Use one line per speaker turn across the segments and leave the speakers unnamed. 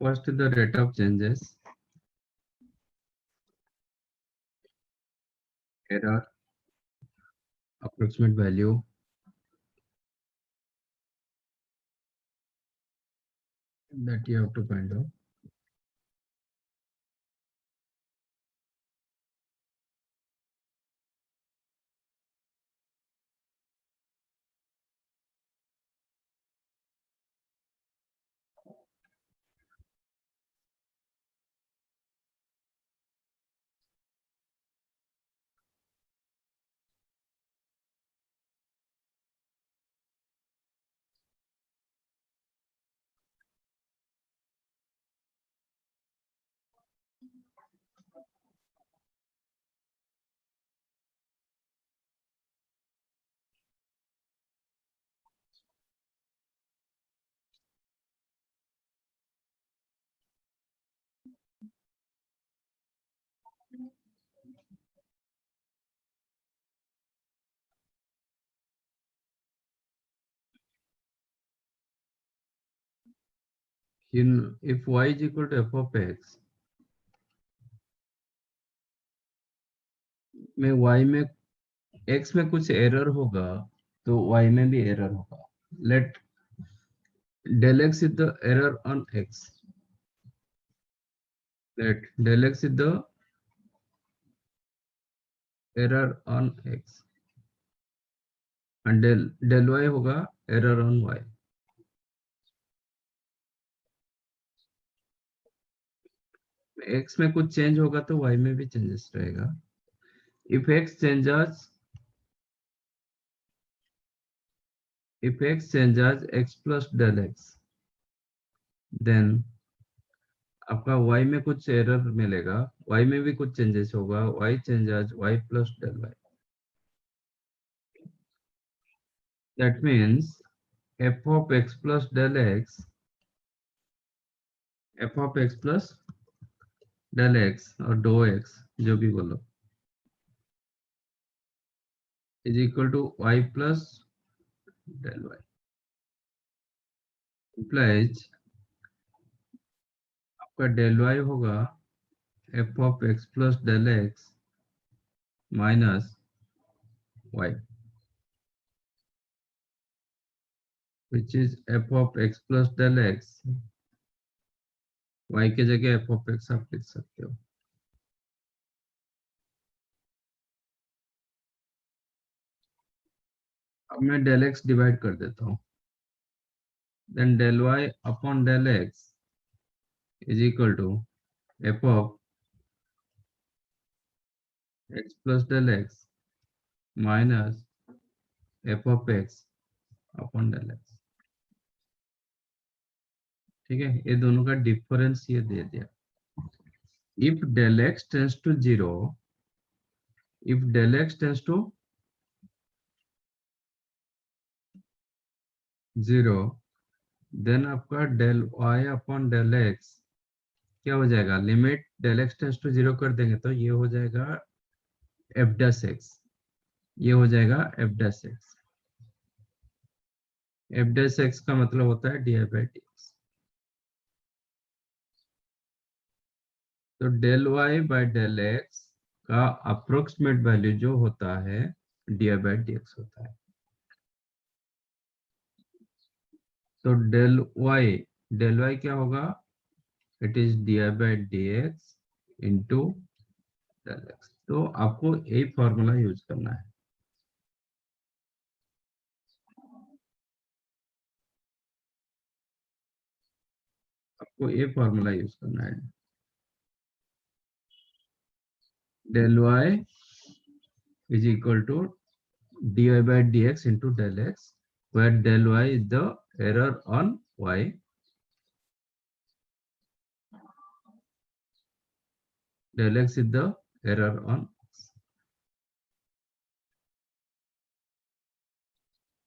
First, the rate of changes, error, approximate value, that you have to find out. If y is equal to f of x, में y में x में कुछ error होगा तो y में भी error होगा. Let del x is the error on x. Let del x is the error on x and del y होगा error on y. x में कुछ चेंज होगा तो y में भी चेंजेस रहेगा. If x changes x plus del x, then आपका y में कुछ एरर मिलेगा, y में भी कुछ चेंजेस होगा, y changes y plus del y. That means f of x plus del x, f of x plus del x और dou x जो भी बोलो is equal to y plus del y. Implies आपका del y होगा f of x plus del x minus y, which is f of x plus del x. y के जगह f of x आप लिख सकते हो. अब मैं del x डिवाइड कर देता हूँ. Then del y upon del x is equal to f of x plus del x minus f of x upon del x. ठीक है, ये दोनों का डिफरेंस ये दे दिया. If del x tends to 0, if del x tends to 0, then आपका del y upon del x क्या हो जाएगा? Limit del x tends to 0 कर देंगे तो ये हो जाएगा f dash x. ये हो जाएगा f dash x. f dash x का मतलब होता है di by dx. तो del y by del x का अप्रोक्सीमेट वैल्यू जो होता है di by dx होता है. तो del y क्या होगा? It is di by dx into del x. तो आपको यही फॉर्मूला यूज करना है. आपको ये फॉर्मूला यूज करना है. del y is equal to di by dx into del x, where del y is the error on y, del x is the error on x.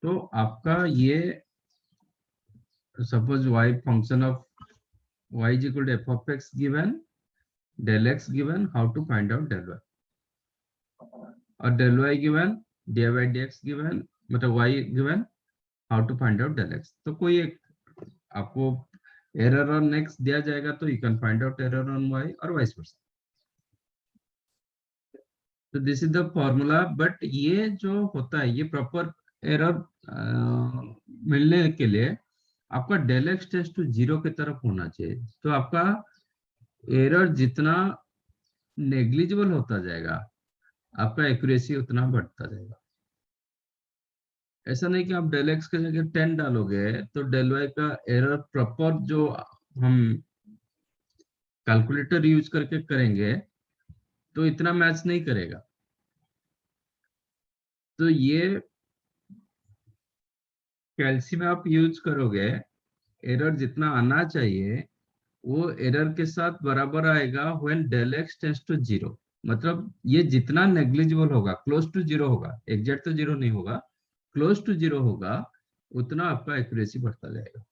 तो आपका ये suppose y function of y is equal to f of x given, del x given, how to find out del y, और del y given, di by dx given, मतलब y given, how to find out del x. तो कोई एक आपको error on x दिया जाएगा तो you can find out error on Y और वाइस वर्सा। तो this is the formula, but ये जो होता है ये प्रॉपर एरर मिलने के लिए आपका del X tends to zero की तरफ होना चाहिए। तो आपका एरर जितना नेग्लिजिबल होता जाएगा आपका एक्यूरेसी उतना बढ़ता जाएगा। ऐसा नहीं कि आप डेल एक्स के जगह 10 डालोगे तो डेल वाई का एरर प्रॉपर जो हम कैलकुलेटर यूज करके करेंगे तो इतना मैच नहीं करेगा। तो ये कैल्सी में आप यूज करोगे, एरर जितना आना चाहिए वो एरर के साथ बराबर आएगा when del X tends to zero. मतलब ये जितना नेग्लिजिबल होगा, क्लोज टू जीरो होगा, एग्जैक्ट तो जीरो नहीं होगा, क्लोज टू जीरो होगा, उतना आपका एक्यूरेसी बढ़ता जाएगा।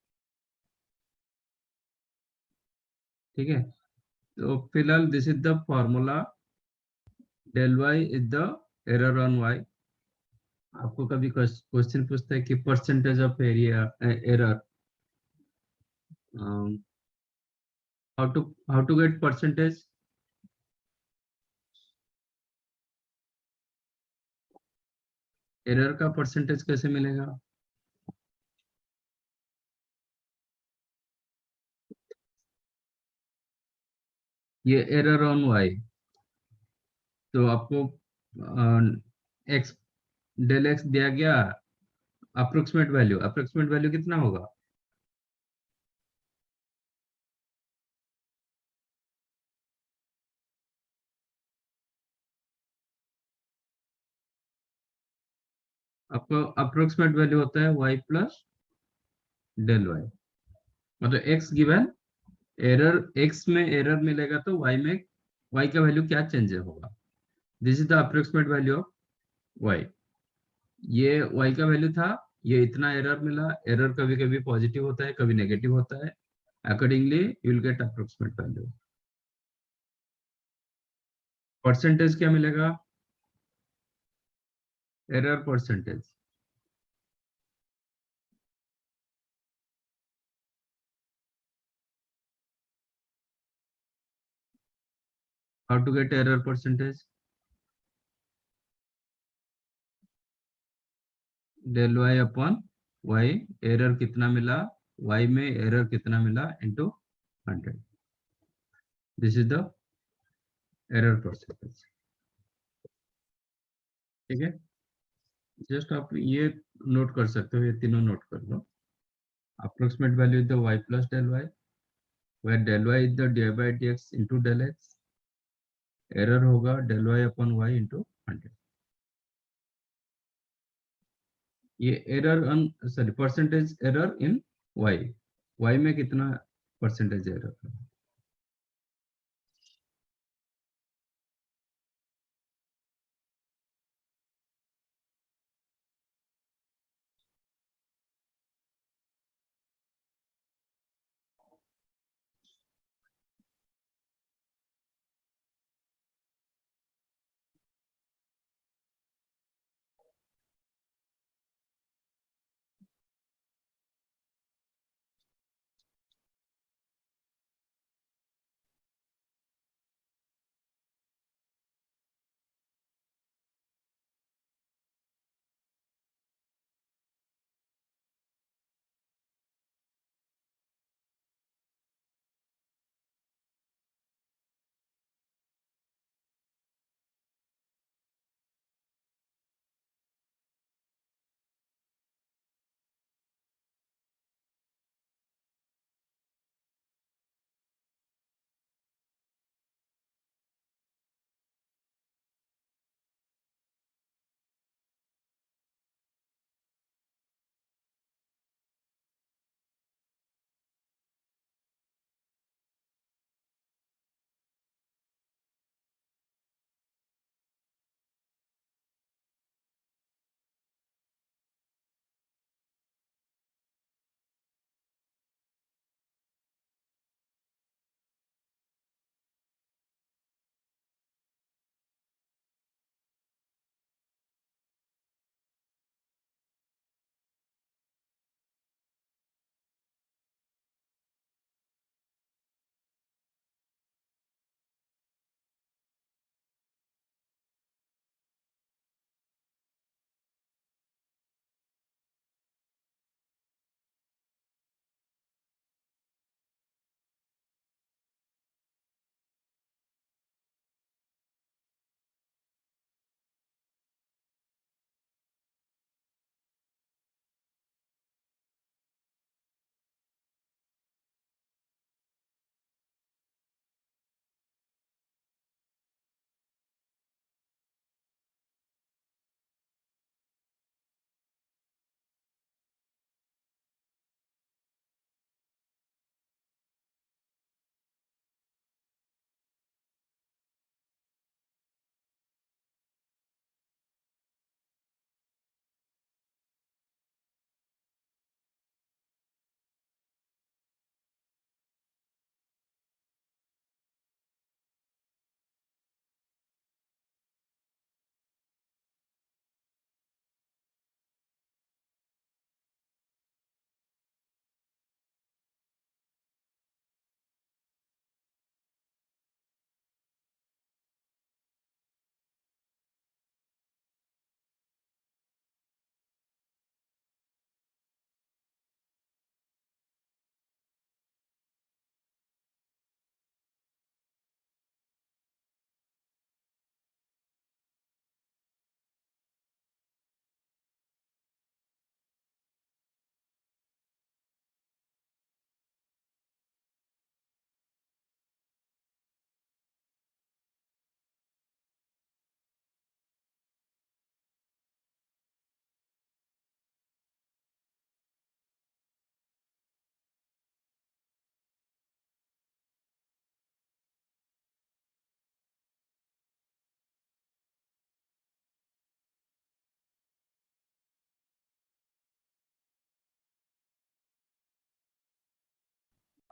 ठीक है, तो फिलहाल this is the formula, del Y is the error on Y. आपको कभी क्वेश्चन पूछता है कि percentage of area error, how to get percentage, error का परसेंटेज कैसे मिलेगा? ये एरर ऑन वाई, तो आपको एक्स डेल एक्स दिया गया, अप्रोक्सीमेट वैल्यू कितना होगा? आपको अप्रोक्सीमेट वैल्यू होता है वाई प्लस डेल वाई। मतलब एक्स गिवन एरर, एक्स में एरर मिलेगा तो वाई में वाई का वैल्यू क्या चेंज होगा, this is the approximate value of Y. ये वाई का वैल्यू था, ये इतना एरर मिला, एरर कभी कभी पॉजिटिव होता है कभी नेगेटिव होता है, accordingly you will get approximate value. Percentage क्या मिलेगा? Error percentage. How to get error percentage? Del Y upon Y, error कितना मिला, वाई में एरर कितना मिला into 100, this is the error percentage. ठीक है, जस्ट आप ये नोट कर सकते हो, ये तीनों नोट कर लो। Approximate value is the y plus del y, where del y is the dy by dx into del x, error होगा del y upon Y into 100। ये error on, sorry, percentage error in Y, Y में कितना percentage error है।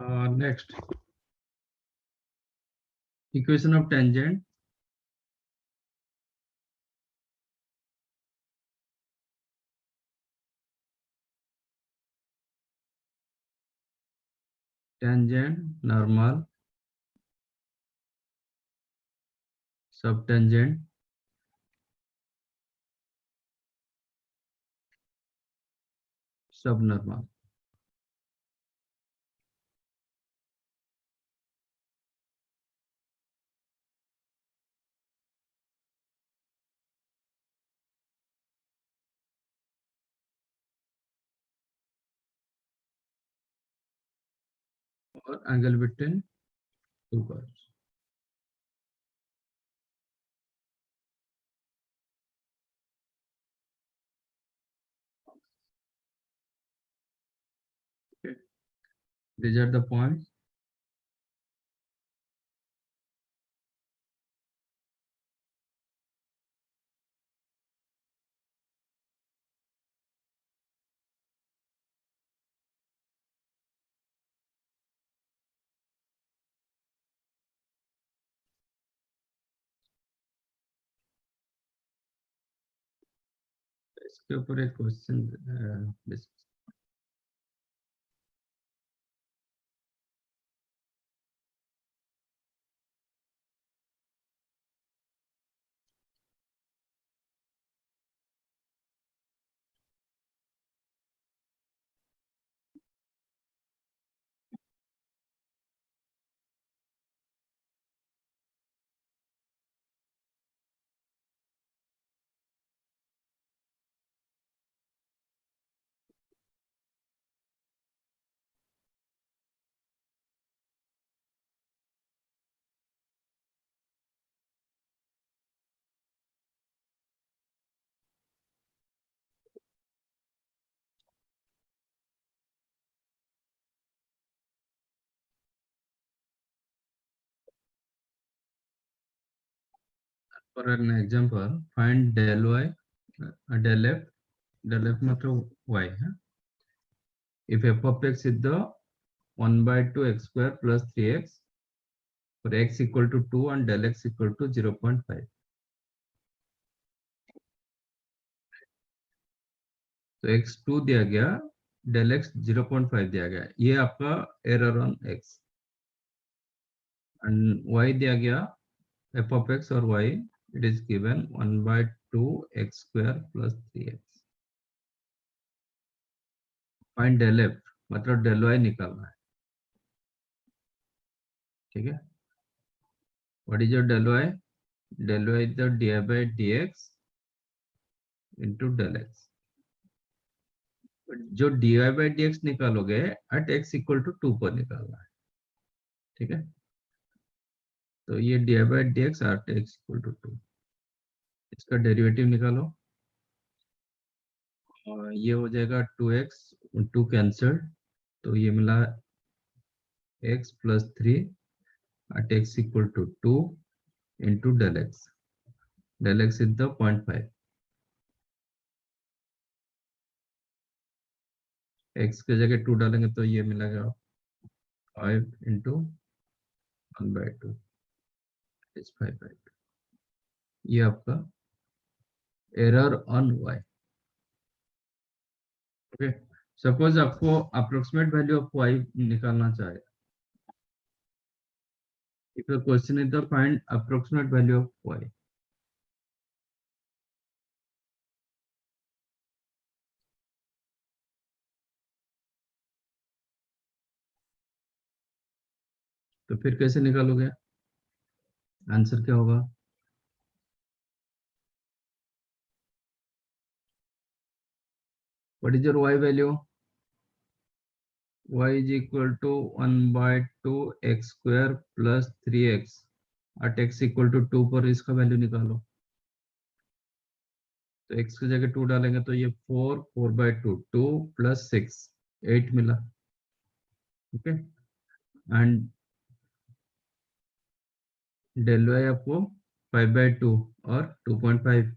Next, equation of tangent. Tangent, normal, subtangent, subnormal. और angle between two curves. Okay. These are the points. इसके ऊपर एक question For an example, find del y, del f, मतलब y. If f of x is the 1 by 2 x square plus 3x for x equal to 2 and del x equal to 0.5. तो x2 दिया गया, del x 0.5 दिया गया, ये आपका error on x. And y दिया गया, f of x और y, it is given 1 by 2 x square plus 3x. Find del f, मतलब del y निकालना है. ठीक है. What is your del y? Del y is the dy by dx into del x. जो dy by dx निकालोगे at x equal to 2 पर निकालना है. ठीक है. तो ये dy by dx at x equal to 2, इसका डेरिवेटिव निकालो. और ये हो जाएगा 2x, 2 कैंसल, तो ये मिला x plus 3 at x equal to 2 into del x. Del x is the 0.5. x के जगह 2 डालेंगे तो ये मिलेगा 5 into 1 by 2 is 5 by 2. ये आपका error on y. Okay. Suppose आपको अप्रोक्सीमेट वैल्यू ऑफ y निकालना चाहे. If the question is the find approximate value of y. तो फिर कैसे निकालोगे? आंसर क्या होगा? What is your y value? y is equal to 1 by 2 x square plus 3x at x equal to 2 पर इसका वैल्यू निकालो. तो x की जगह 2 डालेंगे तो ये 4, 4 by 2, 2 plus 6, 8 मिला. ओके. एंड del y आपको 5 by 2 और 2.5.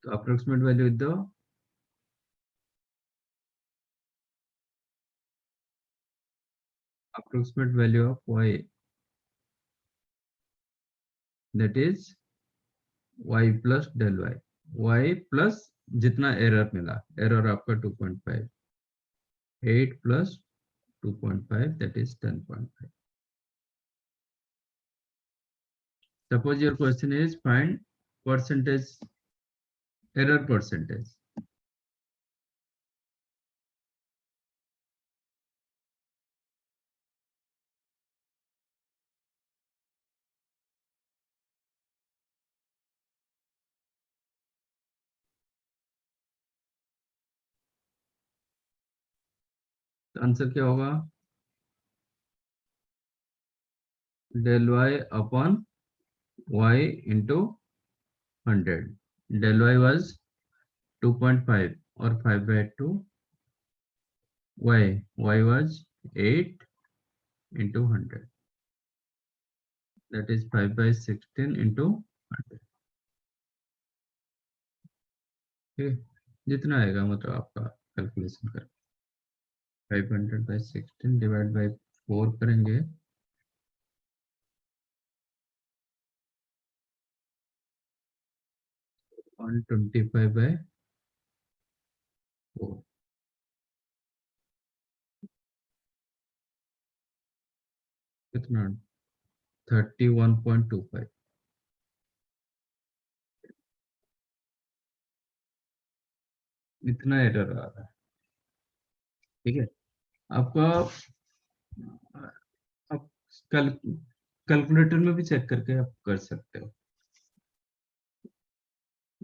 तो approximate value is the approximate value of y, that is y plus del y plus जितना एरर मिला, एरर आपका 2.5, 8 plus 2.5, that is 10.5. Suppose your question is find percentage, error percentage. तो answer क्या होगा? del y upon y into 100. Del y was 2.5 or 5/2. Y was 8 into 100. That is 5/16 into 100. ठीक है, जितना आएगा मतलब आपका कैलकुलेशन कर 500/16 डिवाइड बाई 4 करेंगे, 125/4, कितना 31.25. इतना एरर आ रहा है। ठीक है, आपका आप कल कैलकुलेटर में भी चेक करके आप कर सकते हो,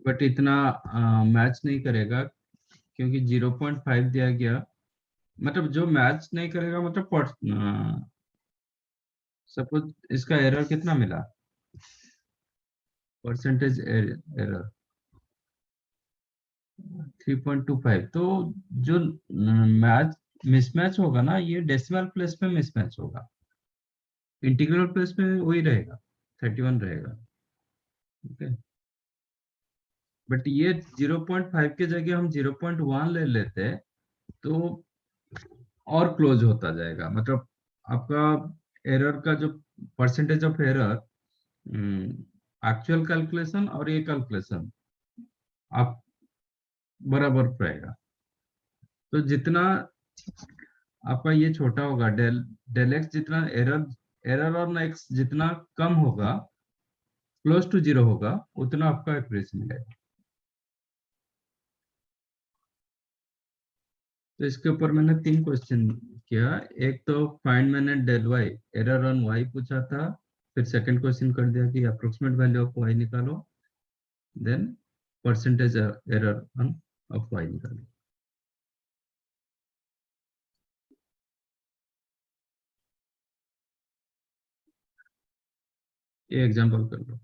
बट इतना मैच नहीं करेगा क्योंकि 0.5 दिया गया, मतलब जो मैच नहीं करेगा मतलब सपोज इसका एरर कितना मिला, परसेंटेज एरर 3.25, तो जो मैच मिसमैच होगा ना, ये डेसिमल प्लेस में मिसमैच होगा, इंटीग्रल प्लेस में वही रहेगा, 31 रहेगा। ओके, बट ये 0.5 के जगह हम 0.1 ले लेते तो और क्लोज होता जाएगा, मतलब आपका एरर का जो percentage of error, actual calculation और ये कैलकुलेशन आप बराबर रहेगा। तो जितना आपका ये छोटा होगा, डेल एक्स जितना एरर एरर और एक्स जितना कम होगा, क्लोज टू जीरो होगा, उतना आपका एक्यूरेसी मिलेगा। तो इसके ऊपर मैंने 3 क्वेश्चन किया। एक तो फाइंड मैंने del y, error on y पूछा था, फिर सेकंड क्वेश्चन कर दिया कि अप्रोक्सीमेट वैल्यू ऑफ वाई निकालो, then percentage error on of y निकालो। ये एग्जांपल कर लो।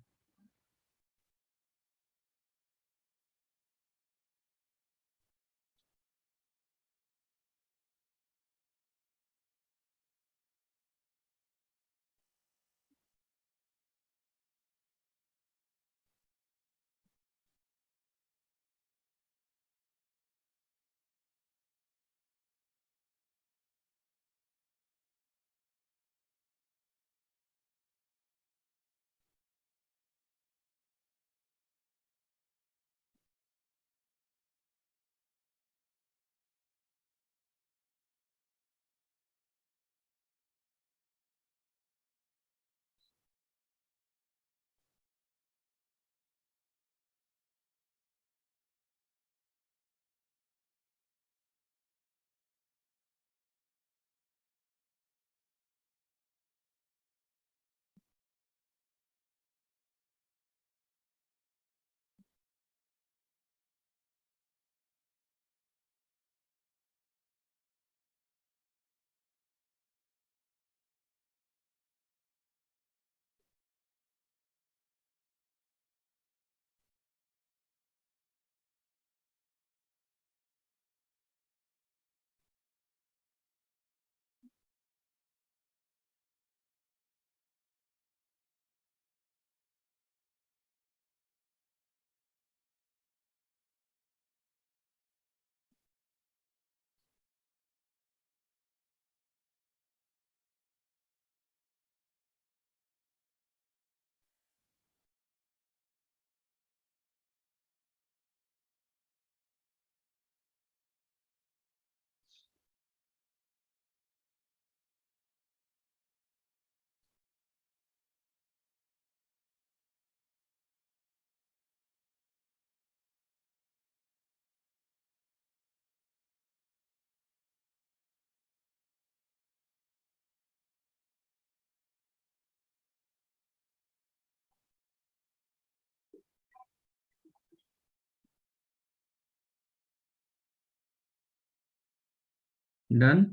Done.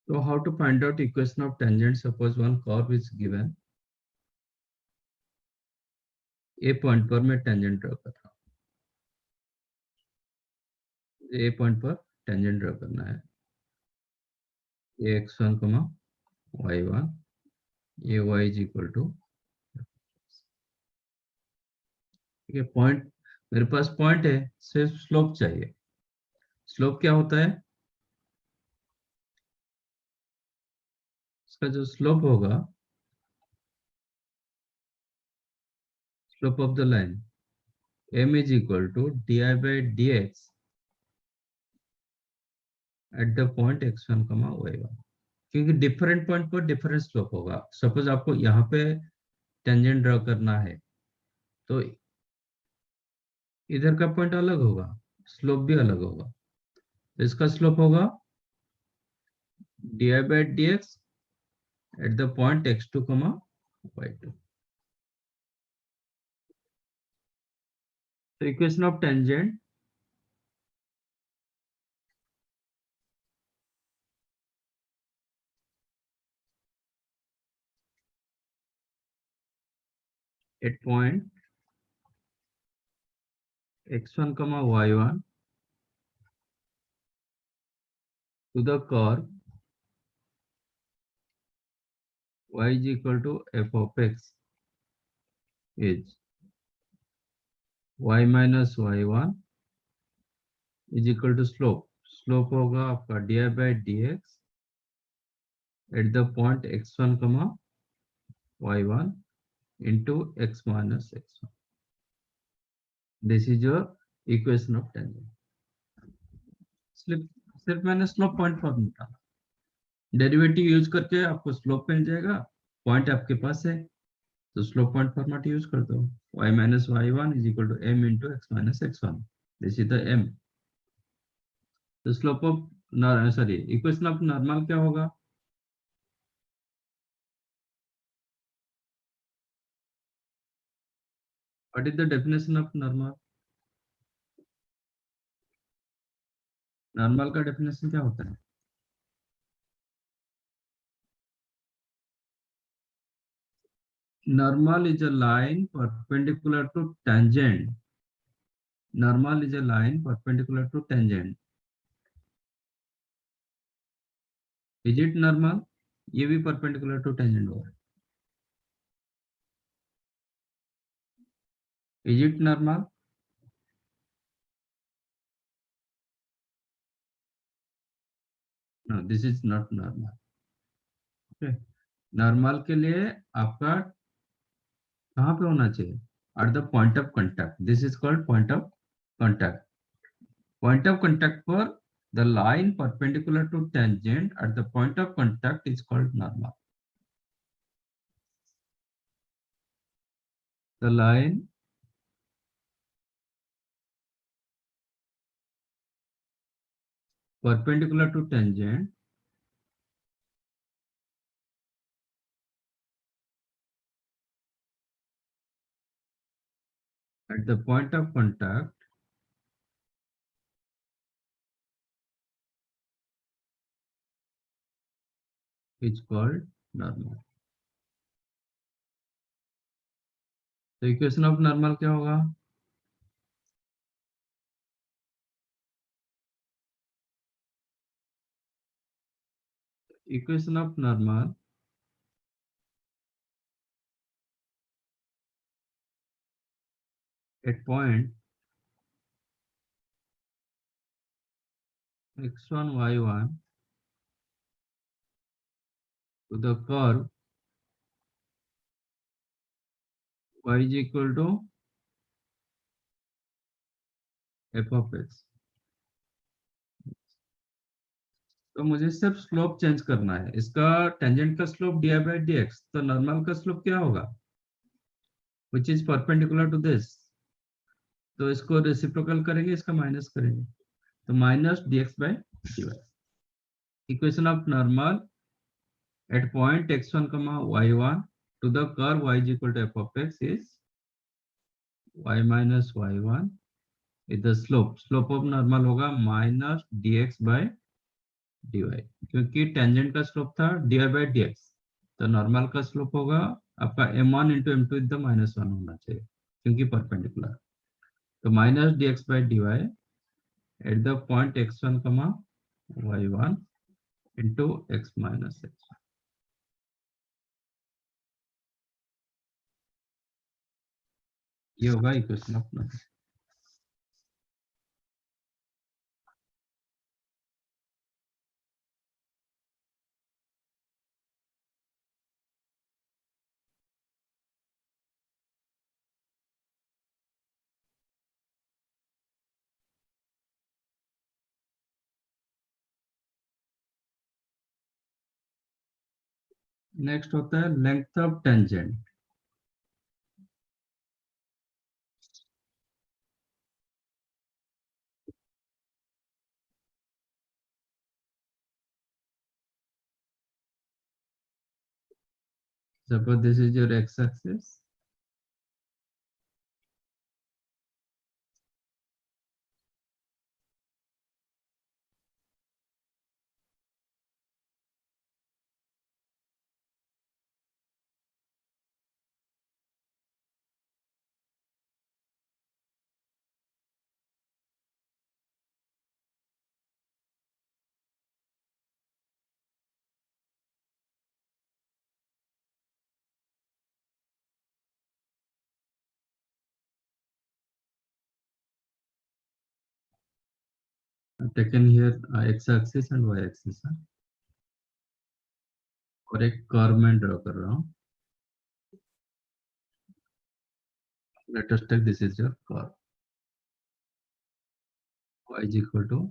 So how to find out equation of tangent? Suppose one curve is given. A point पर मैं टेंजेंट ड्रॉ कर रहा हूँ। ए पॉइंट पर टेंजेंट ड्रॉ करना है। A x1 y1, A y is equal to, ठीक है। पॉइंट, मेरे पास पॉइंट है, सिर्फ स्लोप चाहिए। स्लोप क्या होता है? इसका जो स्लोप होगा, slope of the line, m is equal to di by dx at the point x1 y1, क्योंकि डिफरेंट पॉइंट पर डिफरेंट स्लोप होगा। सपोज आपको यहाँ पे टेंजेंट ड्रॉ करना है, तो इधर का पॉइंट अलग होगा, स्लोप भी अलग होगा। तो इसका स्लोप होगा di by dx at the point x2 y2. So equation of tangent, at point x1 y1 to the curve y is equal to f of x is y minus y1 is equal to slope. Slope होगा आपका di by dx at the point x1 y1 into x minus x1. This is your equation of tangent. सिर्फ मैंने slope point पर निकाला, derivative use करके आपको slope मिल जाएगा। Point आपके पास है तो स्लोप पॉइंट फॉर्मेट यूज कर दो। y minus y1 is equal to m into x minus x1. This is the m. तो slope of, sorry, equation of normal क्या होगा? What is the definition of normal? Normal का definition क्या होता है? Normal is a line perpendicular to tangent. Normal is a line perpendicular to tangent. Is it normal? ये भी perpendicular to tangent होगा। Is it normal? No, this is not normal. Okay. Normal के लिए आपका कहाँ पे होना चाहिए? At the point of contact. This is called point of contact. Point of contact for the line perpendicular to tangent at the point of contact is called normal. The line perpendicular to tangent at the point of contact is called normal. तो equation of normal क्या होगा? Equation of normal at point x1 y1 to the curve y is equal to f of x. तो मुझे सिर्फ slope change करना है। इसका tangent का स्लोप di by dx, तो नॉर्मल का स्लोप क्या होगा? Which is perpendicular to this. तो इसको रेसिप्रोकल करेंगे, इसका माइनस करेंगे, तो minus dx by dy. Equation of normal at point x1 y1 to the curve y is equal to f of x is y minus y1 is the slope of normal होगा minus dx by dy, क्योंकि tangent का slope था dy by dx, तो normal का slope होगा आपका m1 into m2 is the -1 होना चाहिए क्योंकि परपेंडिकुलर। तो minus dx by dy at the point x1 comma y1 into x minus x1। ये होगा इक्वेशन अपना। नेक्स्ट होता है length of tangent. Suppose this is your x-axis, taken here x-axis and y-axis और एक कर्व में draw कर रहा हूँ। Let us take this is your curve, y is equal to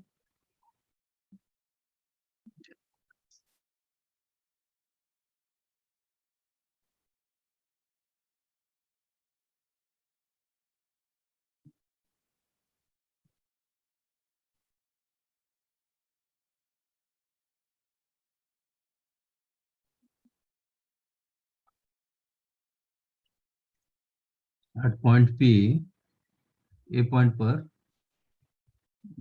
at point P, A point पर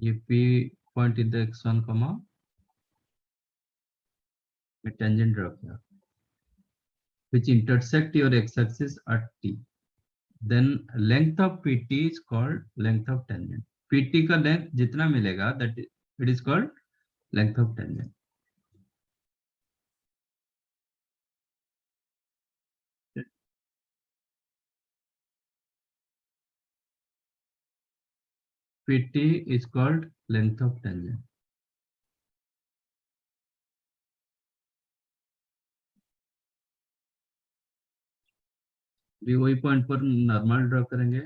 ये P point in the x1 comma में tangent draw किया which intersect your x-axis at T, then length of PT is called length of tangent। PT का length जितना मिलेगा that it is called length of tangent। PT is called length of tangent। भी वही point पर normal draw करेंगे।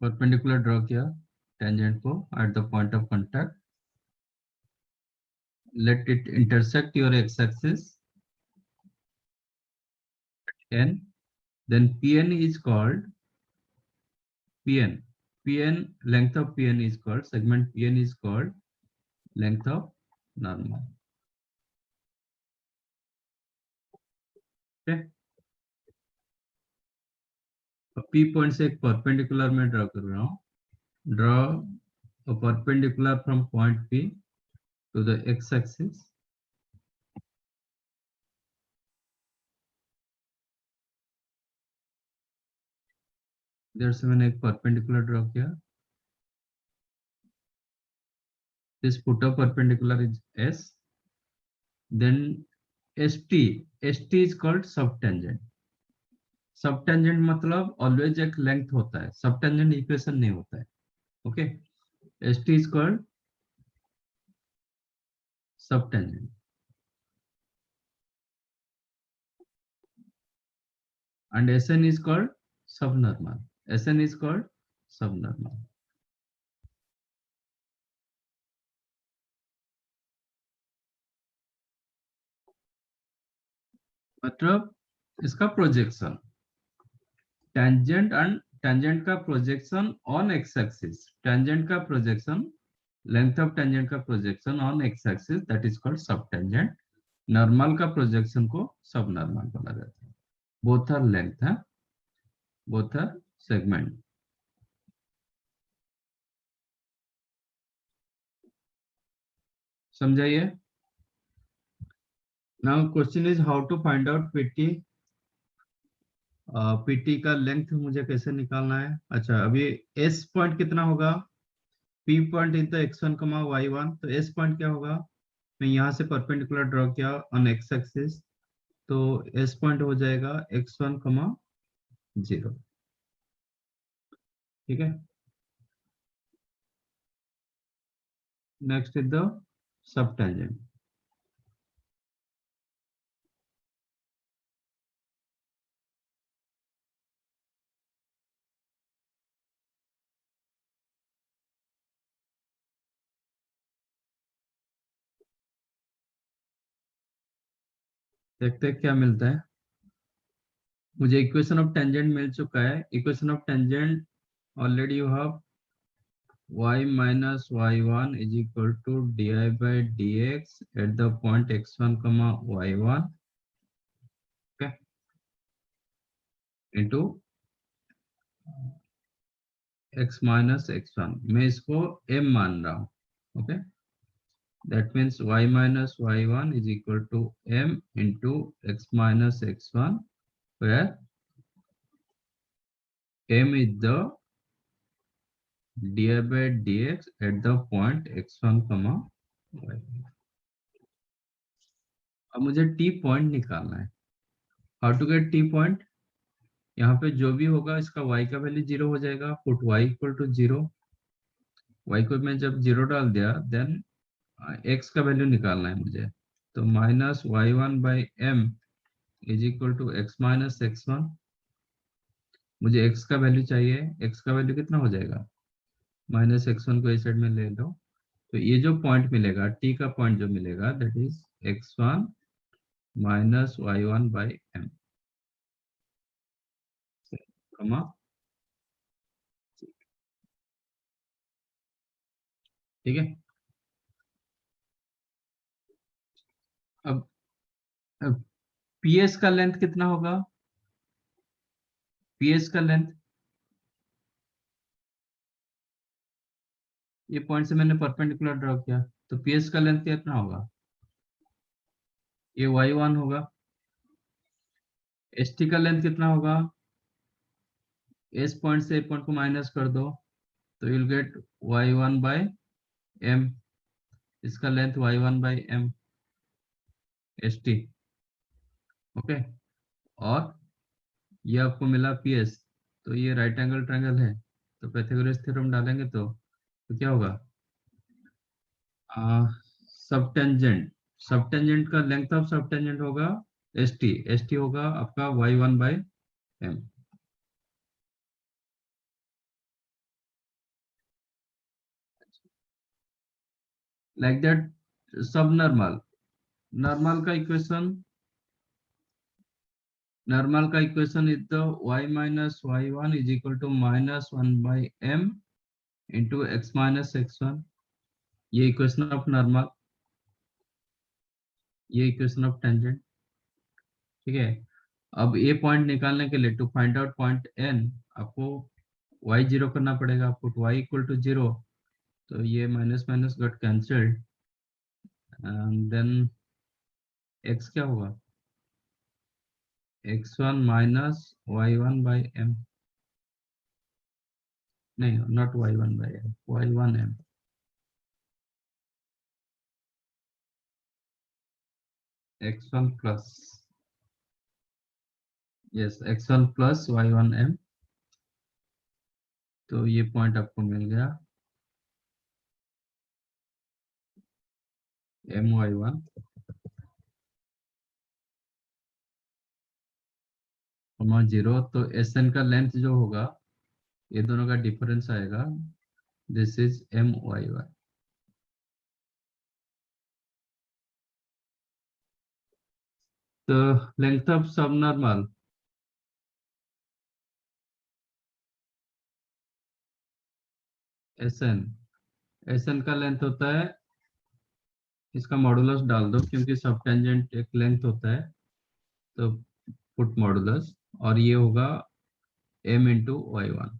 Perpendicular draw किया tangent को eight the point of contact, let it intersect your x-axis n, then Pn is called Pn length of Pn is called segment Pn is called length of normal। okay, अब P point से एक perpendicular में draw कर रहा हूँ। Draw a perpendicular from point P to the x-axis, इधर से मैंने एक परपेंडिकुलर ड्रॉ किया। this put a perpendicular is S, then ST is called subtangent। सबटेंजेंट मतलब ऑलवेज एक लेंथ होता है, सबटेंजेंट इक्वेशन नहीं होता है। Okay, ST is called subtangent and SN is called subnormal। SN is called subnormal। मतलब इसका प्रोजेक्शन टेंजेंट एंड टेंजेंट का projection on x axis, tangent का प्रोजेक्शन, लेंथ ऑफ टेंजेंट का projection on x axis, that is called subtangent. Normal का projection को subnormal बोला जाता है। बोथ आर लेंथ है, बोथ आर सेगमेंट। समझाइए। Now question is how to find out PT. PT का length मुझे कैसे निकालना है? अच्छा, अभी एस पॉइंट कितना होगा? P point in the x1 कमा y1, तो एस पॉइंट क्या होगा? मैं यहाँ से परपेंडिकुलर ड्रॉ किया ऑन एक्स एक्सिस, तो एस पॉइंट हो जाएगा x1 कमा 0। ठीक है। Next is the sub tangent. देखते हैं क्या मिलता है। मुझे इक्वेशन ऑफ टेंजेंट मिल चुका है। Equation of tangent already you have y minus y1 is equal to di by dx at the point x1 comma y1, okay, into x minus x1। मैं इसको m मान रहा हूँ, okay. That means y minus y1 is equal to m into x minus x1, where m is the di by dx at the point x1 comma y। अब मुझे t point निकालना है। How to get t point? यहाँ पे जो भी होगा इसका y का वैल्यू 0 हो जाएगा। Put y equal to 0। y को मैं जब 0 डाल दिया, देन x का वैल्यू निकालना है मुझे। तो minus y1 by m is equal to x minus x1। मुझे x का वैल्यू चाहिए। x का वैल्यू कितना हो जाएगा? माइनस x1 को इस साइड में ले लो, तो ये जो पॉइंट मिलेगा, t का पॉइंट जो मिलेगा, that is x1 minus y1 by m, comma. ठीक है। अब पीएस का लेंथ कितना होगा? पीएस का लेंथ, ये पॉइंट से मैंने परपेंडिकुलर ड्रॉ किया, तो पीएस का लेंथ कितना होगा? ये y1 होगा। एस टी का लेंथ कितना होगा? एस पॉइंट से पॉइंट को माइनस कर दो, तो you'll get y1 by M. इसका length y1 by M, S T, okay. और ये आपको मिला पीएस, तो ये राइट एंगल ट्रायंगल है, तो पाइथागोरस थ्योरम डालेंगे तो क्या होगा? सब टेंजेंट, सब टेंजेंट का लेंथ ऑफ सब टेंजेंट होगा एस टी। एस टी होगा आपका y1 by m. Like that subnormal, normal का इक्वेशन, नॉर्मल का equation is the y minus y1 is equal to minus 1 by m into x minus x1। ये equation of normal, ये equation of tangent. ठीक है। अब ये point निकालने के लिए, to find out point n, आपको y जीरो करना पड़ेगा। पुट y इक्वल टू 0, तो ये minus minus got cancelled, and then x क्या होगा? x1 minus y1 by m, नहीं, not y1 by m, y1 m, x1 plus, yes, x1 plus y1 m। तो ये point आपको मिल गया my1 0। तो Sn का लेंथ जो होगा, ये दोनों का डिफरेंस आएगा, दिस इज my1। तो लेंथ ऑफ सब नॉर्मल, एस एन का लेंथ होता है, इसका मॉडुलस डाल दो क्योंकि सब टेंजेंट एक लेंथ होता है, तो पुट मॉडुलस, और ये होगा m into y1।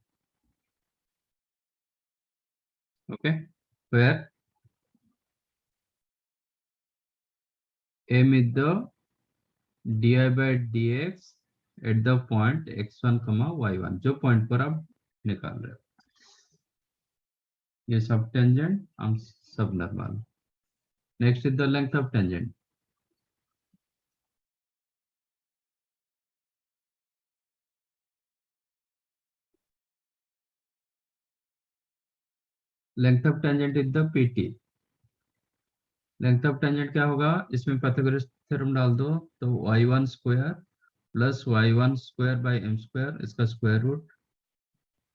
Okay, where m is the di by dx at the point x1 y1, जो पॉइंट पर आप निकाल रहे हो। ये सब टेंजेंट हम सब normal. Next is the length of tangent. Length of tangent is the pt। Length of tangent क्या होगा, इसमें पाइथागोरस थ्योरम डाल दो, तो y1 square plus y1 square by m square, इसका स्क्वायर रूट,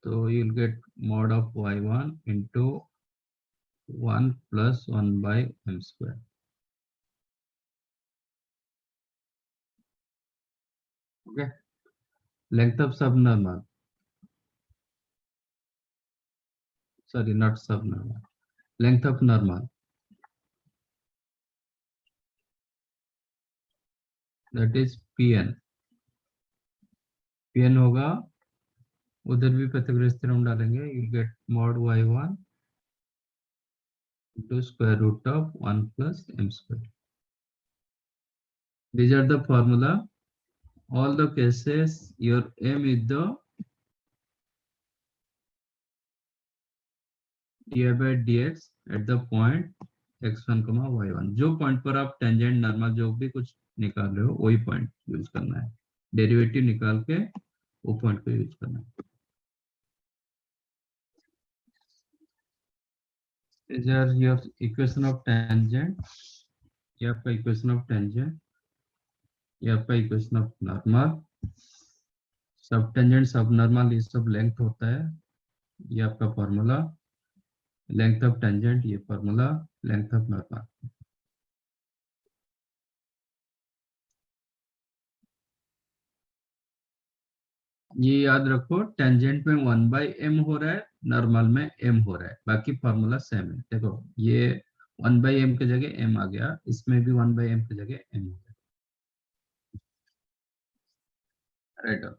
तो you will gate mod of y1 into 1 plus 1 by m square. Okay, length of सब normal, sorry not subnormal, length of normal, that is pn। pn होगा, उधर भी Pythagoras theorem डालेंगे, you get mod y1 into square root of 1 plus m square। These are the formula, all the cases your m is the di by dx at the point x1 y1, जो point पर आप tangent normal जो भी कुछ निकाल रहे हो वही पॉइंट यूज करना है, डेरिवेटिव निकाल के वो पॉइंट को यूज करना है। These are your equation of tangent, ये आपका इक्वेशन ऑफ टेंजेंट, ये आपका इक्वेशन ऑफ नॉर्मल, सब टेंजेंट सब नॉर्मल ये सब लेंथ होता है, ये आपका फॉर्मूला, लेंथ ऑफ टेंजेंट ये फॉर्मूला, लेंथ ऑफ नॉर्मल। ये याद रखो, टेंजेंट में 1/m हो रहा है, नॉर्मल में m हो रहा है, बाकी फॉर्मूला सेम है। देखो ये 1/m की जगह m आ गया, इसमें भी 1/m की जगह m हो गया, right.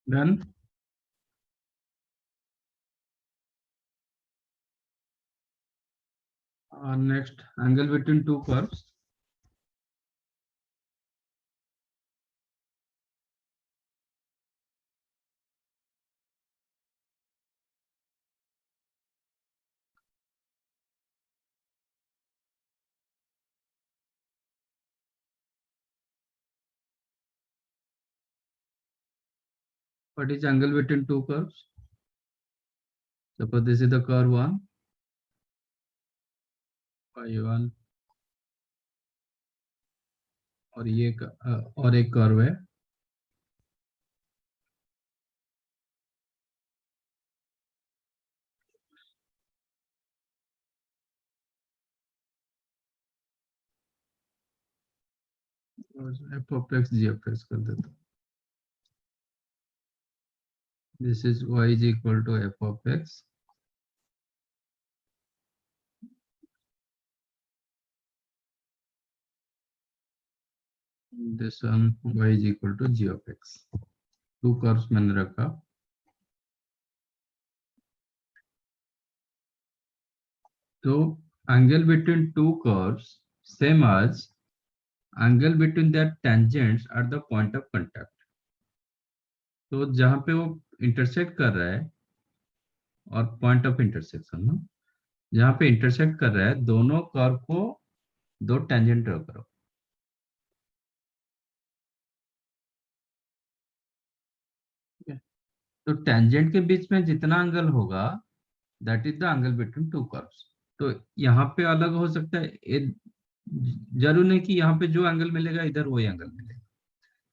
Then next, angle between two curves. What is angle between two curves? Suppose this is the curve 1, y1, और ये और एक कर्व है, f of x g of x कर देता हूँ. This is y is equal to f of x. This one y is equal to g of x. Two curves मैंने रखा. तो angle between two curves same as angle between their tangents at the point of contact. तो जहां पे वो intersect कर रहा है, और पॉइंट ऑफ इंटरसेक्शन ना, जहां पे इंटरसेक्ट कर रहा है, दोनों कर्व को दो टेंजेंट ड्रॉ करो. तो टेंजेंट के बीच में जितना एंगल होगा, that is the angle between two curves. तो यहाँ पे अलग हो सकता है, जरूर नहीं कि यहाँ पे जो एंगल मिलेगा इधर वही एंगल मिलेगा,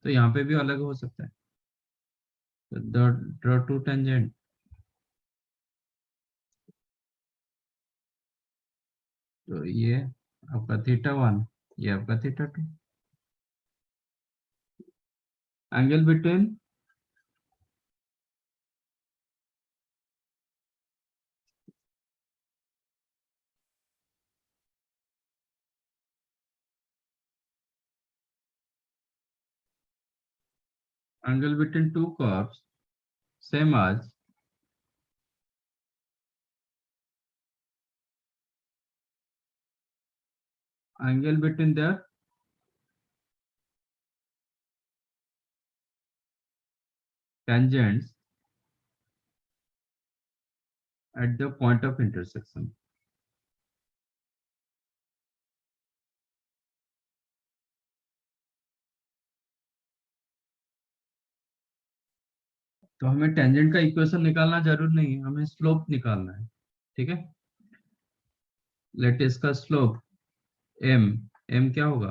तो यहाँ पे भी अलग हो सकता है. Draw two tangent. तो ये आपका θ1, ये आपका θ2. Angle between angle between two curves same as angle between their tangents at the point of intersection. तो हमें टेंजेंट का इक्वेशन निकालना जरूर नहीं है, हमें स्लोप निकालना है. ठीक है, लेट इसका स्लोप m. m क्या होगा,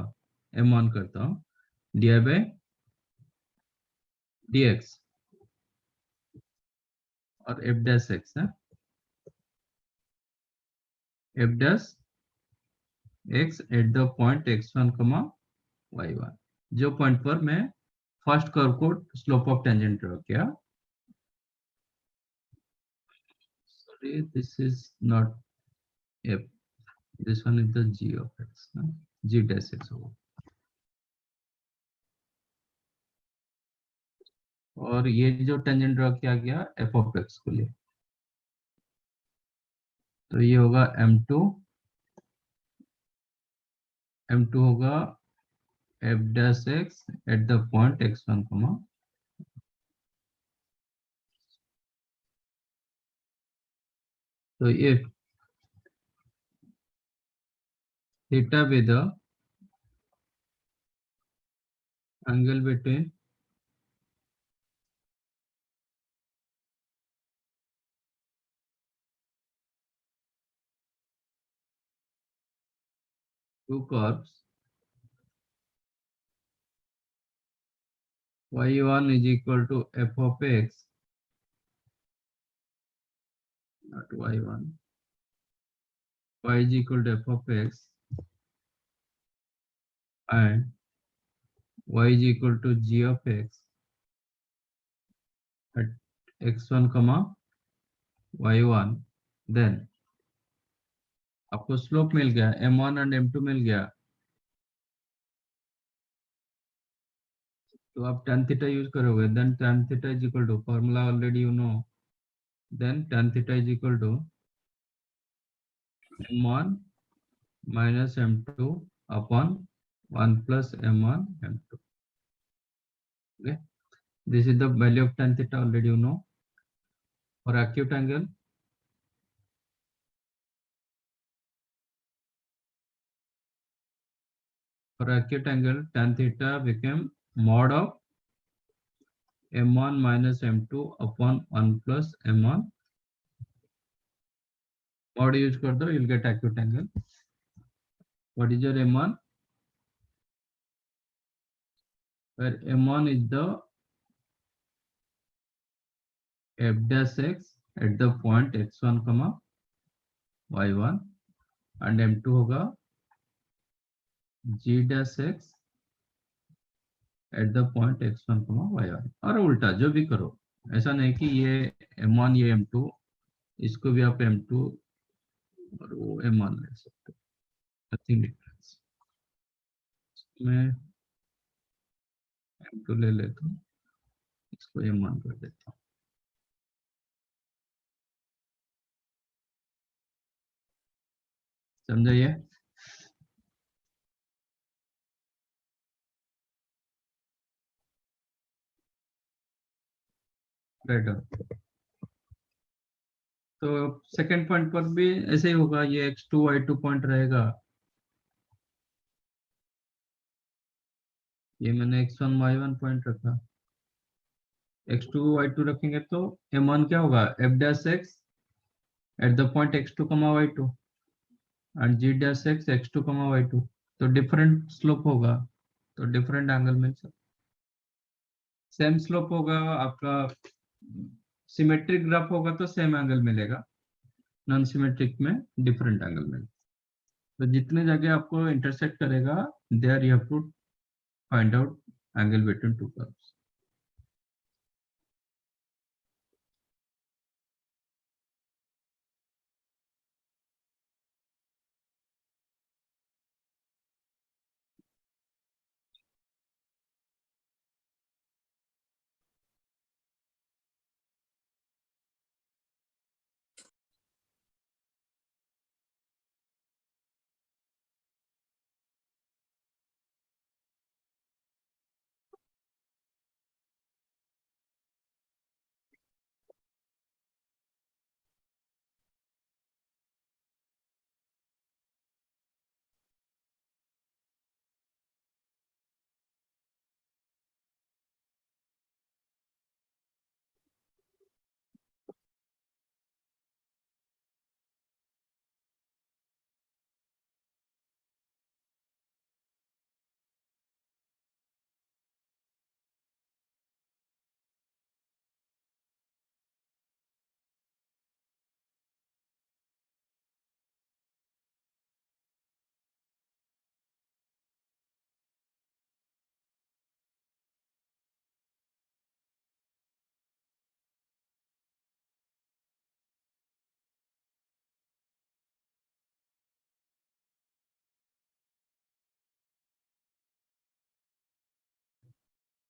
m1 करता हूँ, di by dx और f dash x है, f dash x eight the point x1, y1, जो पॉइंट पर मैं फर्स्ट कर्व को स्लोप ऑफ टेंजेंट ड्रॉ किया. Sorry, this is not f, this one is the g of x, no? g dash x होगा. और ये जो tangent draw किया गया f of x को लिए, तो ये होगा m2 होगा f dash x eight the point x1, तो ये theta with the angle between two curves, y1 is equal to f of x, not y1, y is equal to f of x, and y is equal to g of x at x1, y1. Then आपको slope मिल गया, m1 and m2 मिल गया. तो आप tan theta use करोगे, then tan theta is equal to formula already you know, then tan theta is equal to m1 minus m2 upon 1 plus m1 m2. Okay, this is the value of tan theta already you know. For acute angle, tan theta became mod of m1 minus m2 upon 1 plus m1. Mod use कर दो, you'll get acute angle. What is your m1? Where m1 is the f dash x at the point x1 comma y1, and m2 होगा g dash x eight the point x1 y1, और उल्टा जो भी करो, ऐसा नहीं कि ये m1 ये m2, इसको भी आप m2 और वो m1 ले सकते हो, नथिंग डिफरेंस। मैं m2 ले लेता हूँ, इसको m1 कर देता हूँ। समझाइए? राइट। तो सेकंड पॉइंट पर भी ऐसे ही होगा, ये x2 y2 पॉइंट रहेगा, ये मैंने x1 y1 पॉइंट रखा, x2 y2 रखेंगे तो m1 क्या होगा, f dash x eight the point x2 y2 and g dash x x2 y2, तो डिफरेंट स्लोप होगा, तो डिफरेंट एंगल मिल सकता। सेम स्लोप होगा आपका, सिमेट्रिक ग्राफ होगा तो सेम एंगल मिलेगा, नॉन सिमेट्रिक में डिफरेंट एंगल मिलेगा। तो जितने जगह आपको इंटरसेक्ट करेगा, there you have to find out angle between two curves.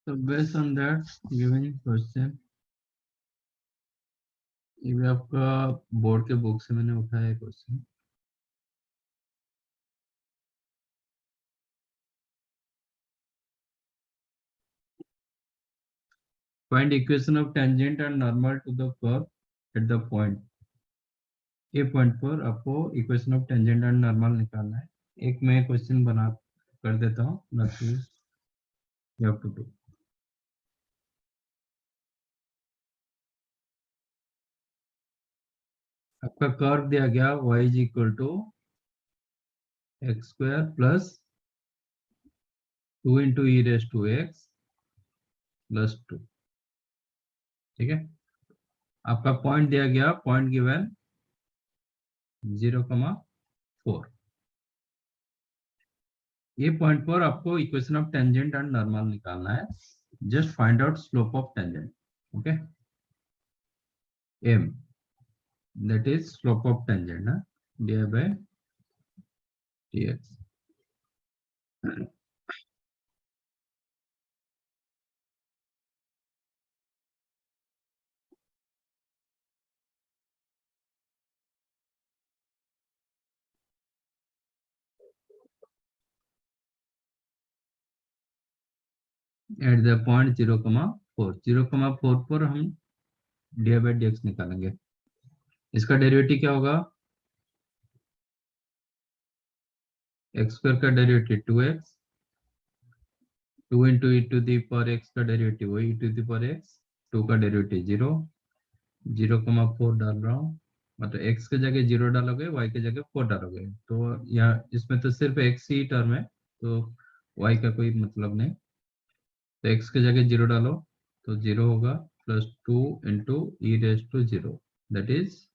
So based on that given question, ये आपका बोर्ड के बुक से मैंने उठाया question. Find equation of tangent and normal to the curve at the point। ये point पर आपको equation of tangent and normal निकालना है। एक मैं क्वेश्चन बना कर देता हूँ, nothing you have to do. आपका कर्व दिया गया y is equal to x square plus 2 into e raise to x plus 2। ठीक है, आपका पॉइंट दिया गया, पॉइंट गिवन 0,4। ये पॉइंट पर आपको equation of tangent and normal निकालना है। Just find out slope of tangent. Okay, m, that is slope of tangent, dy by dx। At the point 0,4 0,4 पर हम डी बाई डी एक्स निकालेंगे। इसका derivative क्या होगा? एक्स स्क्वायर का derivative 2x, 2 into e to the power x का derivative वही e to the power x, 2 का डेरिवेटिव 0, 0,4 डाल रहा हूँ। मतलब x के जगह 0 डालोगे, y के जगह 4 डालोगे, तो यहाँ इसमें तो सिर्फ x ही टर्म है, तो y का कोई मतलब नहीं। तो x के जगह 0 डालो तो 0 होगा, plus 2 into e raise to 0, that is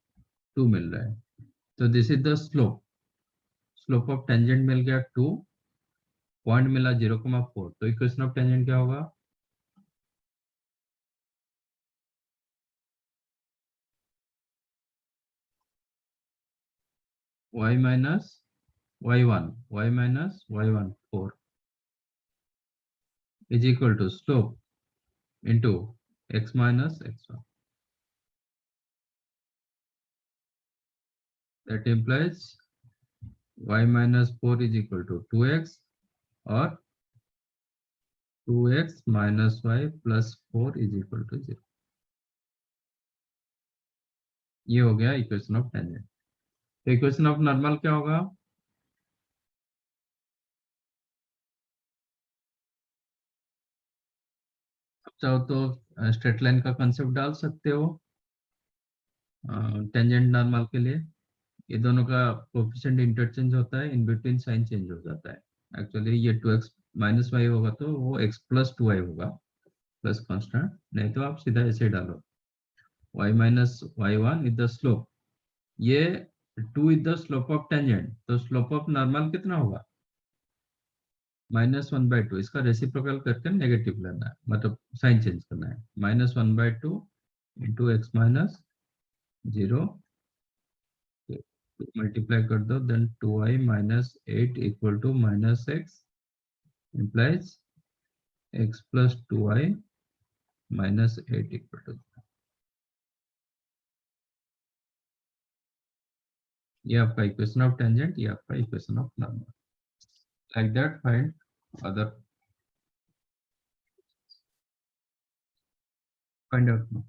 2 मिल रहा है। तो this is the slope. Slope of tangent मिल गया 2, पॉइंट मिला 0,4, तो इक्वेशन ऑफ टेंजेंट क्या होगा? y minus y1, y minus y1 4 is equal to slope into x minus x1, that implies y minus 4 is equal to 2x और 2x minus y plus 4 is equal to 0। ये हो गया equation of tangent. तो equation of normal क्या होगा? चाहो तो straight line का कंसेप्ट डाल सकते हो टेंजेंट नॉर्मल के लिए। ये दोनों का कोफिशिएंट इंटरचेंज होता है, इन बिटवीन साइन चेंज हो जाता है। एक्चुअली ये 2x माइनस वाई होगा तो वो x प्लस 2y होगा, प्लस कांस्टेंट, नहीं तो आप सीधा ऐसे ही डालो y minus y1 is the slope. ये 2 is the slope of tangent, तो स्लोप ऑफ नॉर्मल कितना होगा? -1/2। इसका रेसिप्रोकल करके नेगेटिव लेना है, मतलब साइन चेंज करना है। -1/2 इंटू एक्स माइनस 0, मल्टीप्लाई कर दो, then 2i minus 8 equal to minus x, implies x plus 2i minus 8 equal to. ये आपका इक्वेशन ऑफ टेंजेंट, ये आपका equation of normal. Like that find other, find out.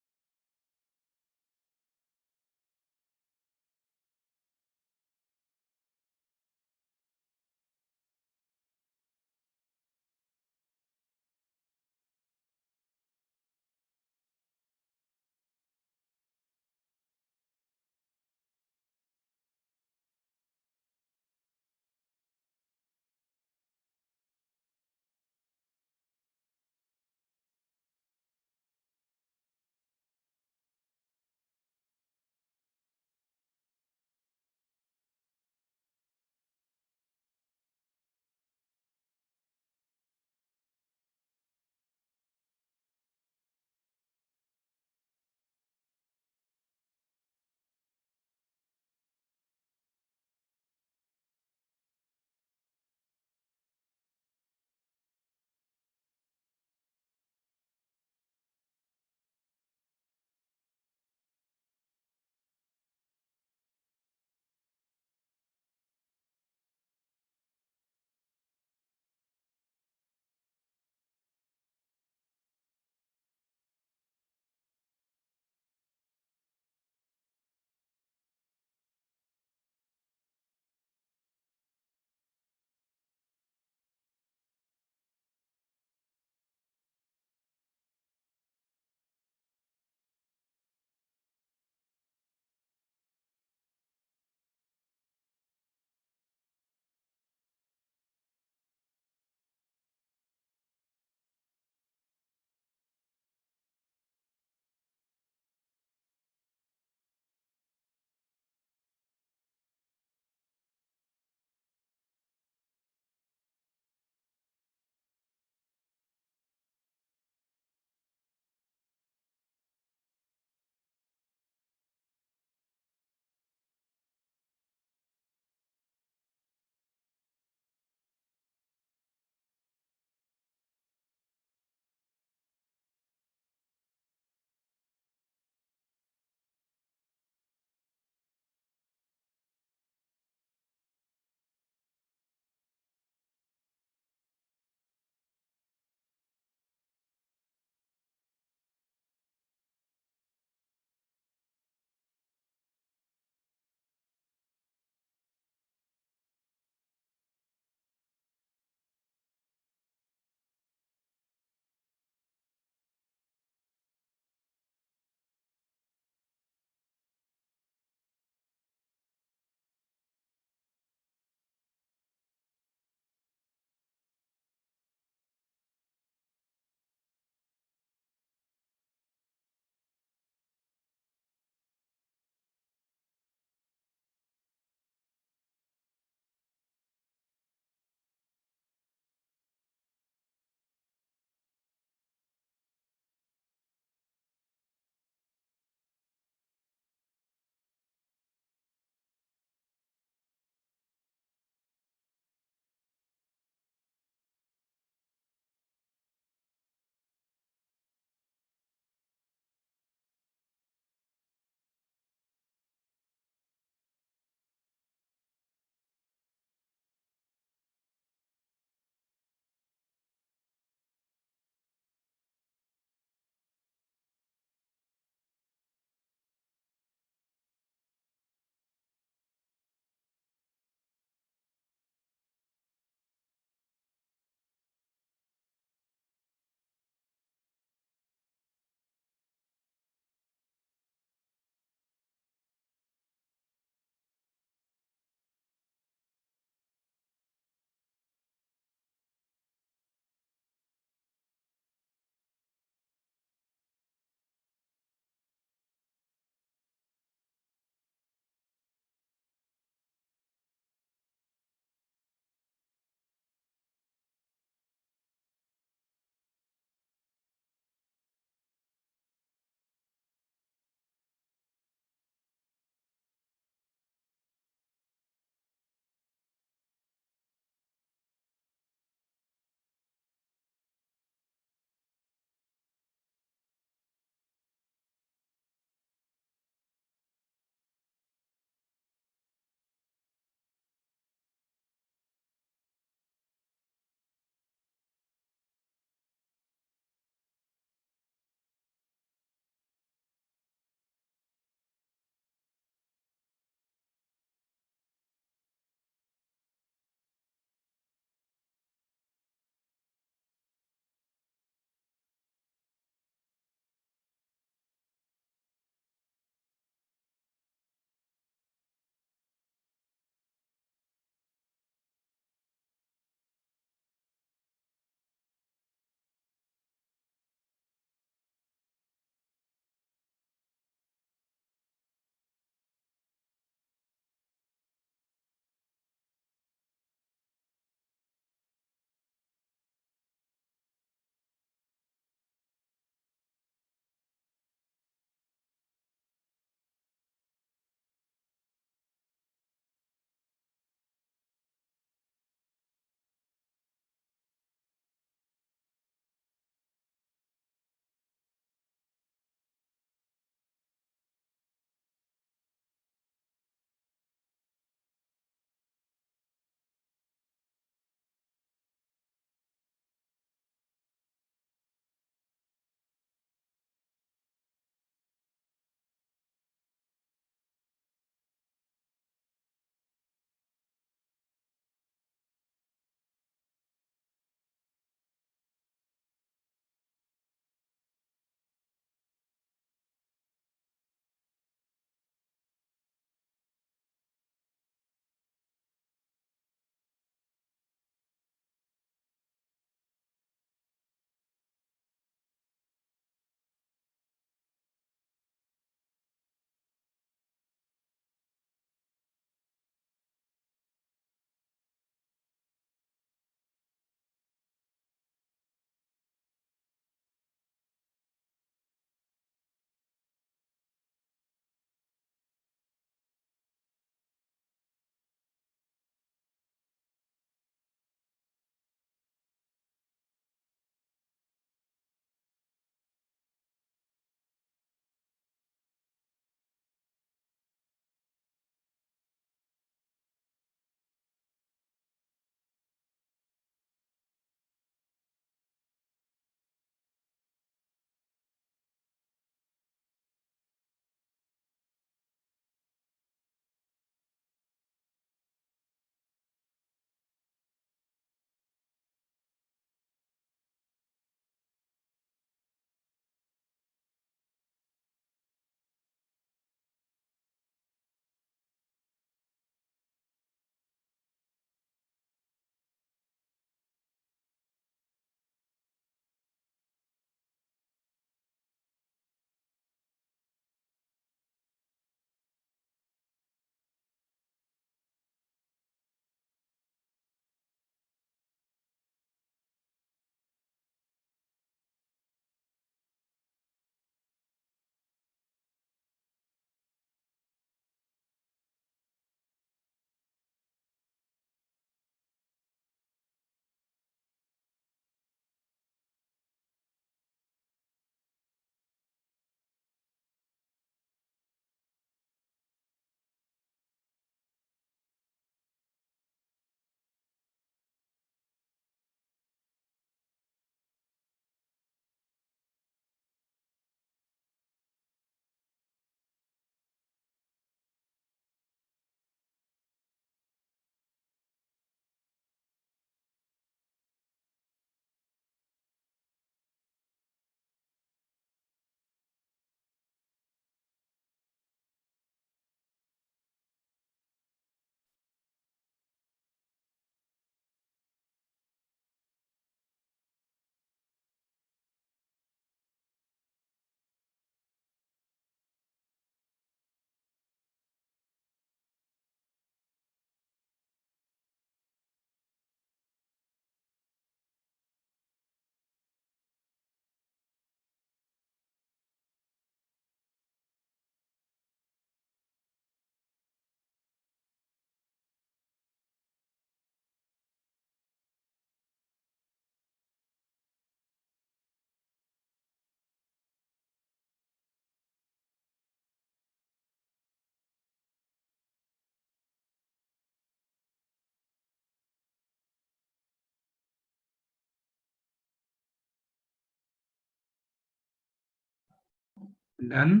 Done.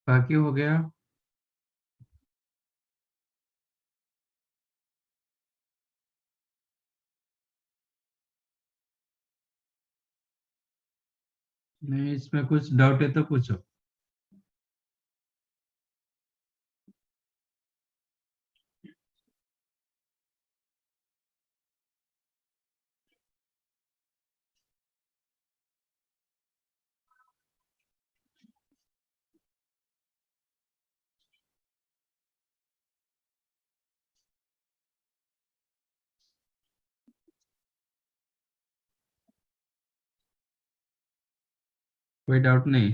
बाकी हो गया। नहीं, इसमें कुछ डाउट है तो पूछो। कोई डाउट नहीं।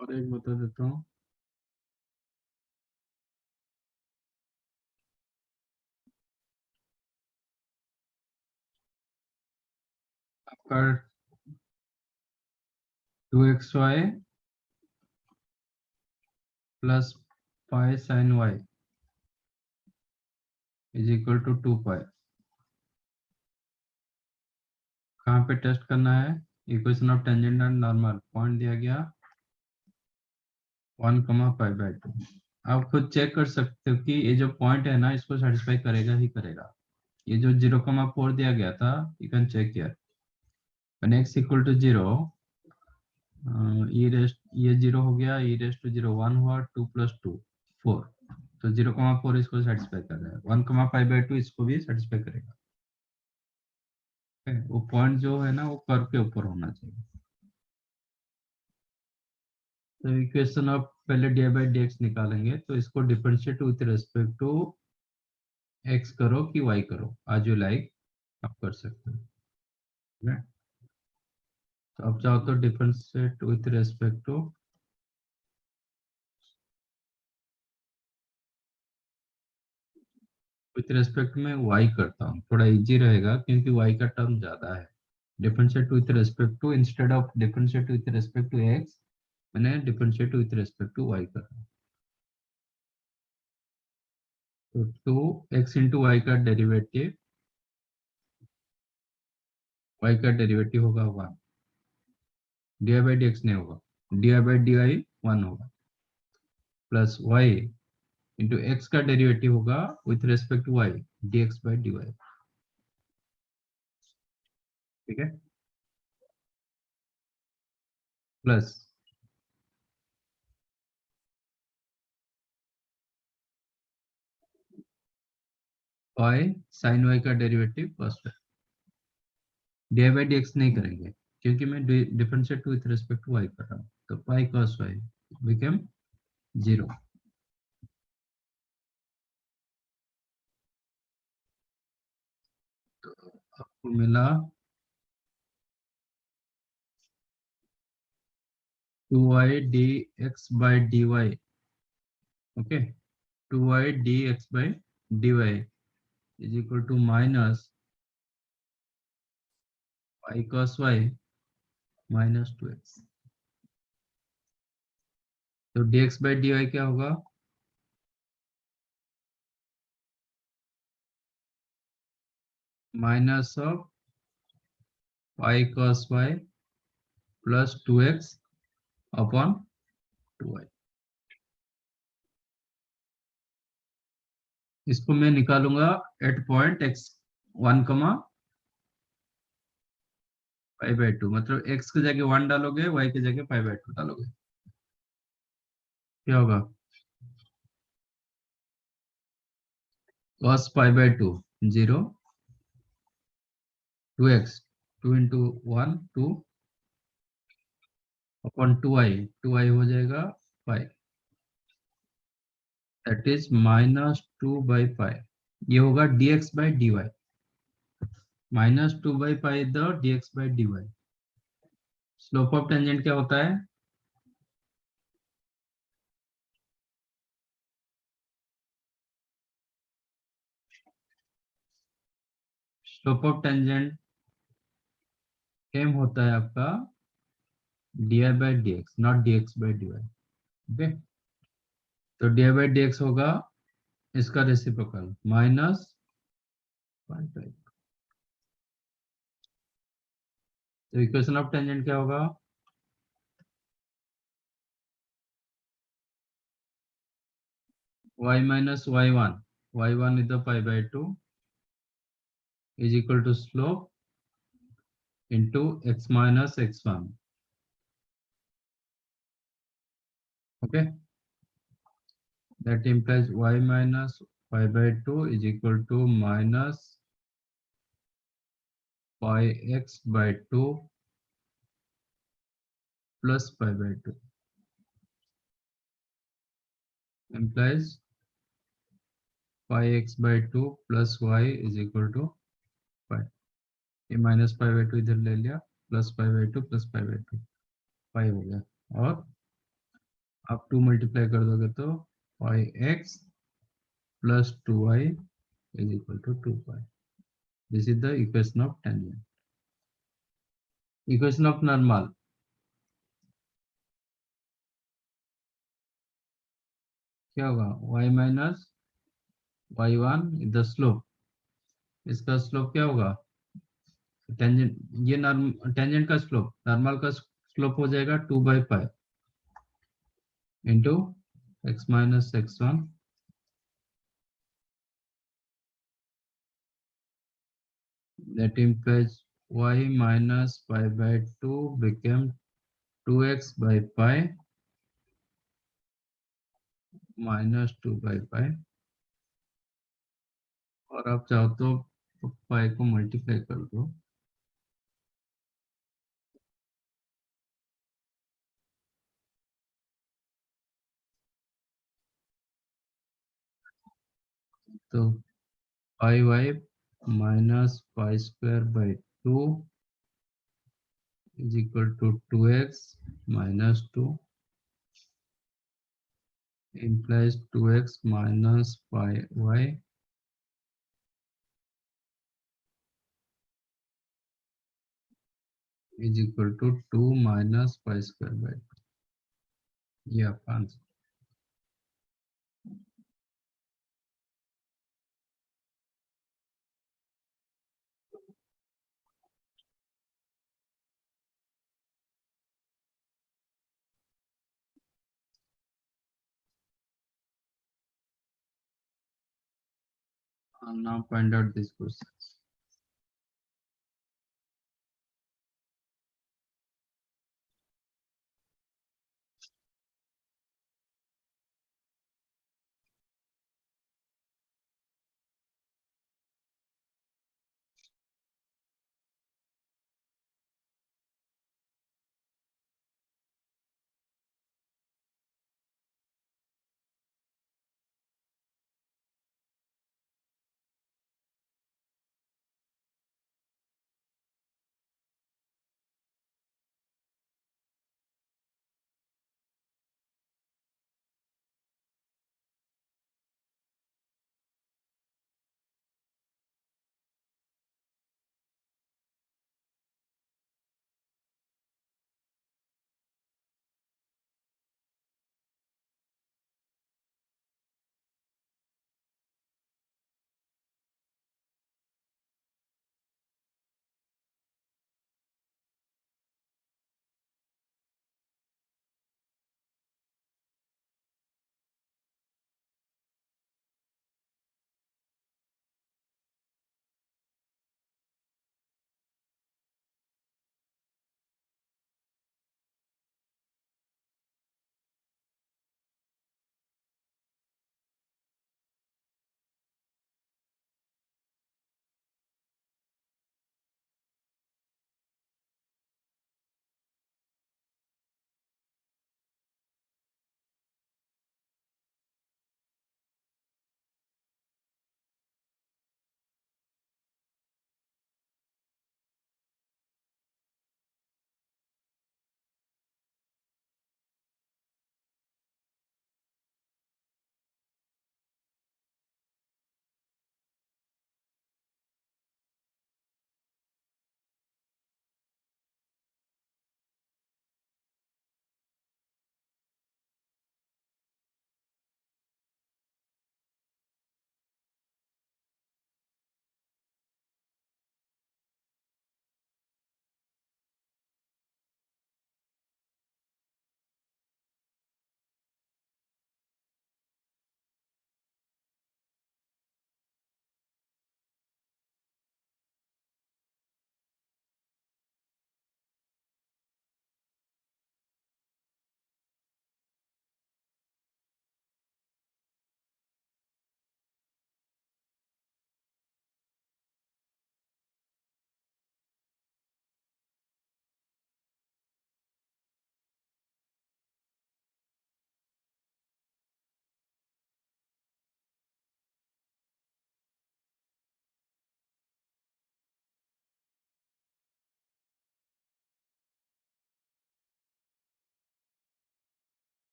और एक बता देता हूँ। आपका 2xy plus pi sine y is equal to 2 pi. कहाँ पे टेस्ट करना है? Equation of tangent and normal point दिया गया 1,π/2। आप खुद चेक कर सकते हो कि ये जो पॉइंट है ना, इसको सेटिस्फाई करेगा ही करेगा। ये जो 0,4 दिया गया था, you can check here. When x equal to 0, ये 0 हो गया, e रेस टू 0 1 हुआ, 2 + 2 4। तो 0,4 इसको सेटिस्फाई कर रहा है, 1,π/2 इसको भी सेटिस्फाई करेगा। वो पॉइंट जो है ना, वो कर्व के ऊपर होना चाहिए। तो इक्वेशन ऑफ पहले dy/dx निकालेंगे, तो इसको differentiate with respect to x करो कि y करो, आज यू लाइक आप कर सकते हो। ठीक है? तो अब चाहो तो differentiate with respect to, with respect में y करता हूँ, थोड़ा इजी रहेगा क्योंकि y का टर्म ज्यादा है। Differentiate with respect to, instead of differentiate with respect to x, मैंने differentiate with respect to y कर। तो 2x इंटू वाई का डेरिवेटिव, y का डेरिवेटिव होगा 1, dy/dx नहीं होगा, dy/dy 1 होगा, प्लस y इंटू एक्स का डेरिवेटिव होगा with respect to y, dx/dy। ठीक है? प्लस y sin y का डेरिवेटिव फर्स्ट है, dy/dx नहीं करेंगे क्योंकि मैं differentiate with respect to y कर रहा हूँ। तो पाई cos y बिकम 0। तो आपको मिला 2y dx/dy। Okay, 2y dx/dy is equal to minus y cos y minus 2x। तो dx/dy क्या होगा? Minus of y cos y plus 2x upon 2y। इसको मैं निकालूंगा एट पॉइंट x 1,π/2, मतलब x की जगह 1 डालोगे, y की जगह π/2 डालोगे, क्या होगा? cos π/2 0, 2x 2 into 1 2 upon 2y, 2y हो जाएगा पाई। दैट इज -2/पाई, ये होगा dx बाई dy, -2/पाई the dx by dy। Slope of tangent क्या होता है? स्लोप ऑफ टेंजेंट सेम होता है आपका dy by dx, not dx by dy। Okay, तो dy बाई dx होगा इसका रेसिप्रोकल -पाई। तो इक्वेशन ऑफ टेंजेंट क्या होगा? y minus y1, y1 is the pi by 2 is equal to slope into x minus x1. Okay, that implies y minus pi by 2 is equal to minus pi x by 2 plus pi by 2, implies pi x by 2 plus y is equal to pi। ये minus pi by two इधर ले लिया, plus pi by two plus pi by two, pi हो गया। और आप 2 multiply कर दोगे तो pi x plus 2y is equal to 2 pi। This is the equation of tangent। Equation of normal क्या होगा? y minus y1 is the slope, इसका स्लोप क्या होगा? टेंजेंट, ये टेंजेंट का स्लोप, नॉर्मल का स्लोप हो जाएगा 2/पाई into x minus x1, that implies y minus pi by 2 became 2x by pi minus 2/पाई। और आप चाहो तो पाई को मल्टीप्लाई कर दो, तो पाई y minus pi square by 2 is equal to 2x minus 2, implies 2x minus pi y is equal to 2 minus pi square by 2। ये आपका answer. Now find out this question।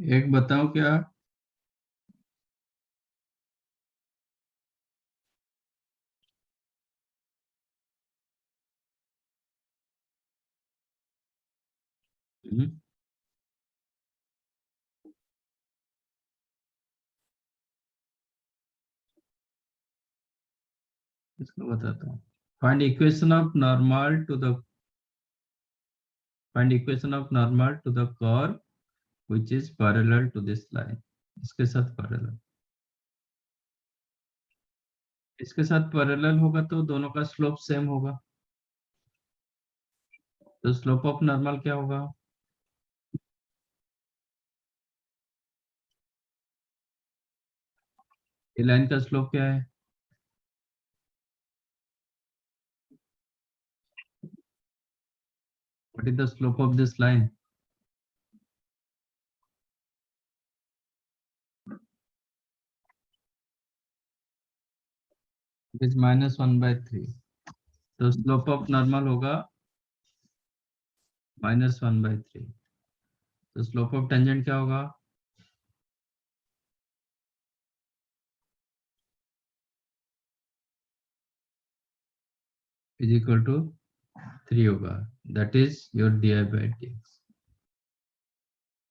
एक बताओ क्या? हम्म, इसको बताता हूँ। Find equation of normal to the find equation of normal to the curve which is parallel to this line. इसके साथ पैरेलल, इसके साथ पैरेलल होगा तो दोनों का स्लोप सेम होगा। तो स्लोप ऑफ नॉर्मल क्या होगा? ये लाइन का स्लोप क्या है? What is the slope of this line? It is -1/3। तो स्लोप ऑफ नॉर्मल होगा -1/3। तो स्लोप ऑफ टेंजेंट क्या होगा? इज इक्वल टू 3 होगा। दैट इज योर डी/dx।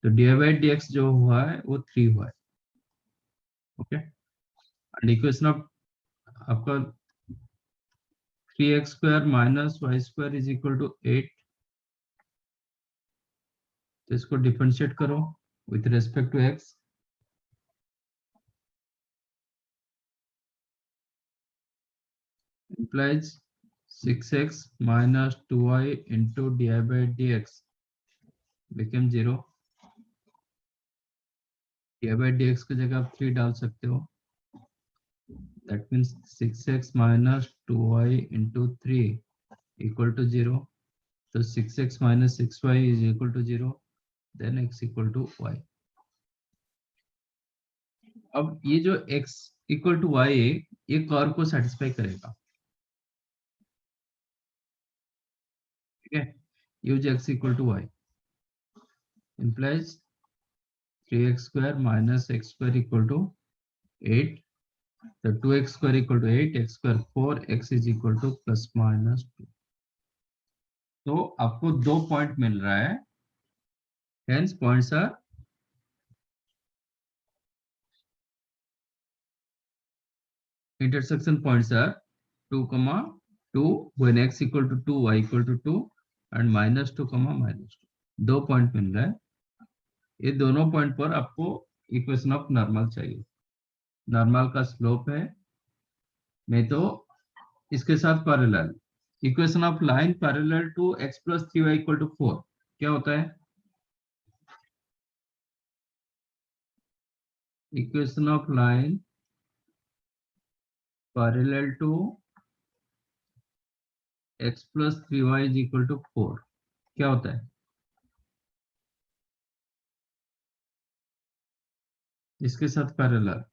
तो डी/dx जो हुआ है वो 3 हुआ है। ओके। एंड इक्वेशन ऑफ आपका 3x² - y² is equal to 8। तो इसको डिफरेंशिएट करो with respect to x। implies 6x - 2y into di/dx became 0। di/dx की जगह आप 3 डाल सकते हो। That means 6x minus 2y into 3 equal to 0. So 6x minus 6y is equal to 0. Then x equal to y. अब ये जो x equal to y है, ये कर्व को सेटिस्फाई करेगा। ठीक है। Use x equal to y implies 3x² minus x² equal to 8। So 2x square equal to 8, x square 4, x is equal to plus minus 2। तो आपको 2 पॉइंट मिल रहा है। Hence points are intersection points are 2, 2 when x equal to 2, y equal to 2 and -2, -2। 2 point मिल रहा है। ये दोनों पॉइंट पर आपको इक्वेशन ऑफ नॉर्मल चाहिए। नॉर्मल का स्लोप है, नहीं तो इसके साथ parallel. Equation of line parallel to x + 3y = 4 क्या होता है? Equation of line parallel to x + 3y = 4 क्या होता है? इसके साथ पैरेलल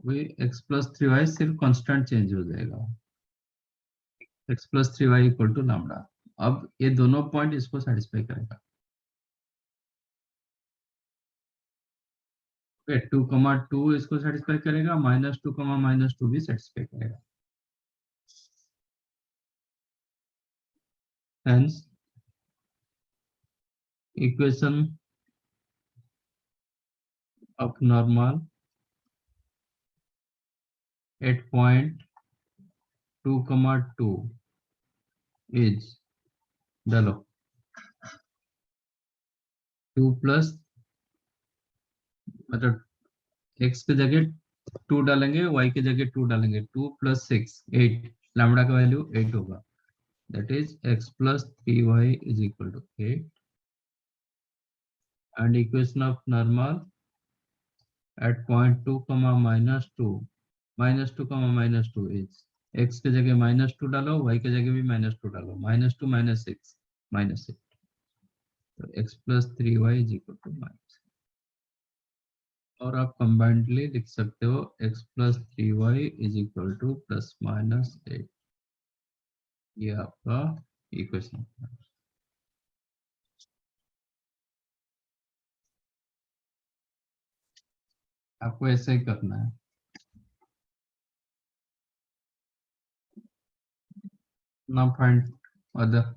वही x + 3y सिर्फ कांस्टेंट चेंज हो जाएगा। x + 3y = lambda. अब ये दोनों पॉइंट इसको सेटिस्फाई करेगा। 2, 2 इसको सेटिस्फाई करेगा, -2, -2 भी सेटिस्फाई करेगा। Hence equation of normal at point 2, 2 is डालो 2 प्लस, मतलब x की जगह 2 डालेंगे, y की जगह 2 डालेंगे, 2 + 6 8। लैम्बडा का वैल्यू 8 होगा। That is x + 3y = 8। And equation of normal at point 2, -2 -2, -2 is x की जगह -2 डालो, y की जगह भी -2 डालो, -2 -6 -8। तो x + 3y -। और आप कंबाइंडली लिख सकते हो x + 3y = ±8। ये आपका इक्वेशन। आपको ऐसे ही करना है। Now find other.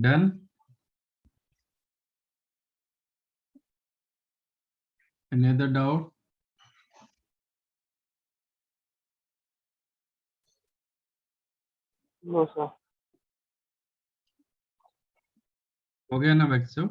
Done. Any other doubt?
No, sir.
हो गया ना बच्चों?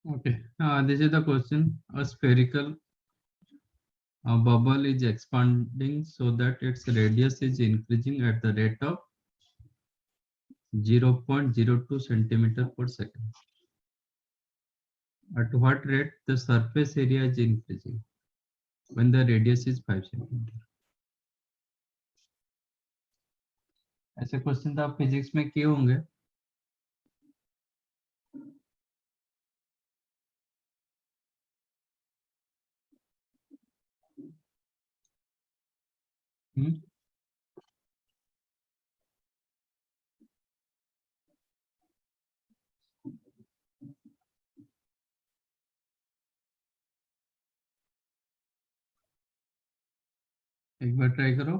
Okay. This is the question. A spherical bubble is expanding so that its radius is increasing at the rate of 0.02 centimeter per second. At what rate the surface area is increasing when the radius is 5 centimeter? ऐसे question तो आप physics में किए होंगे. एक बार try करो.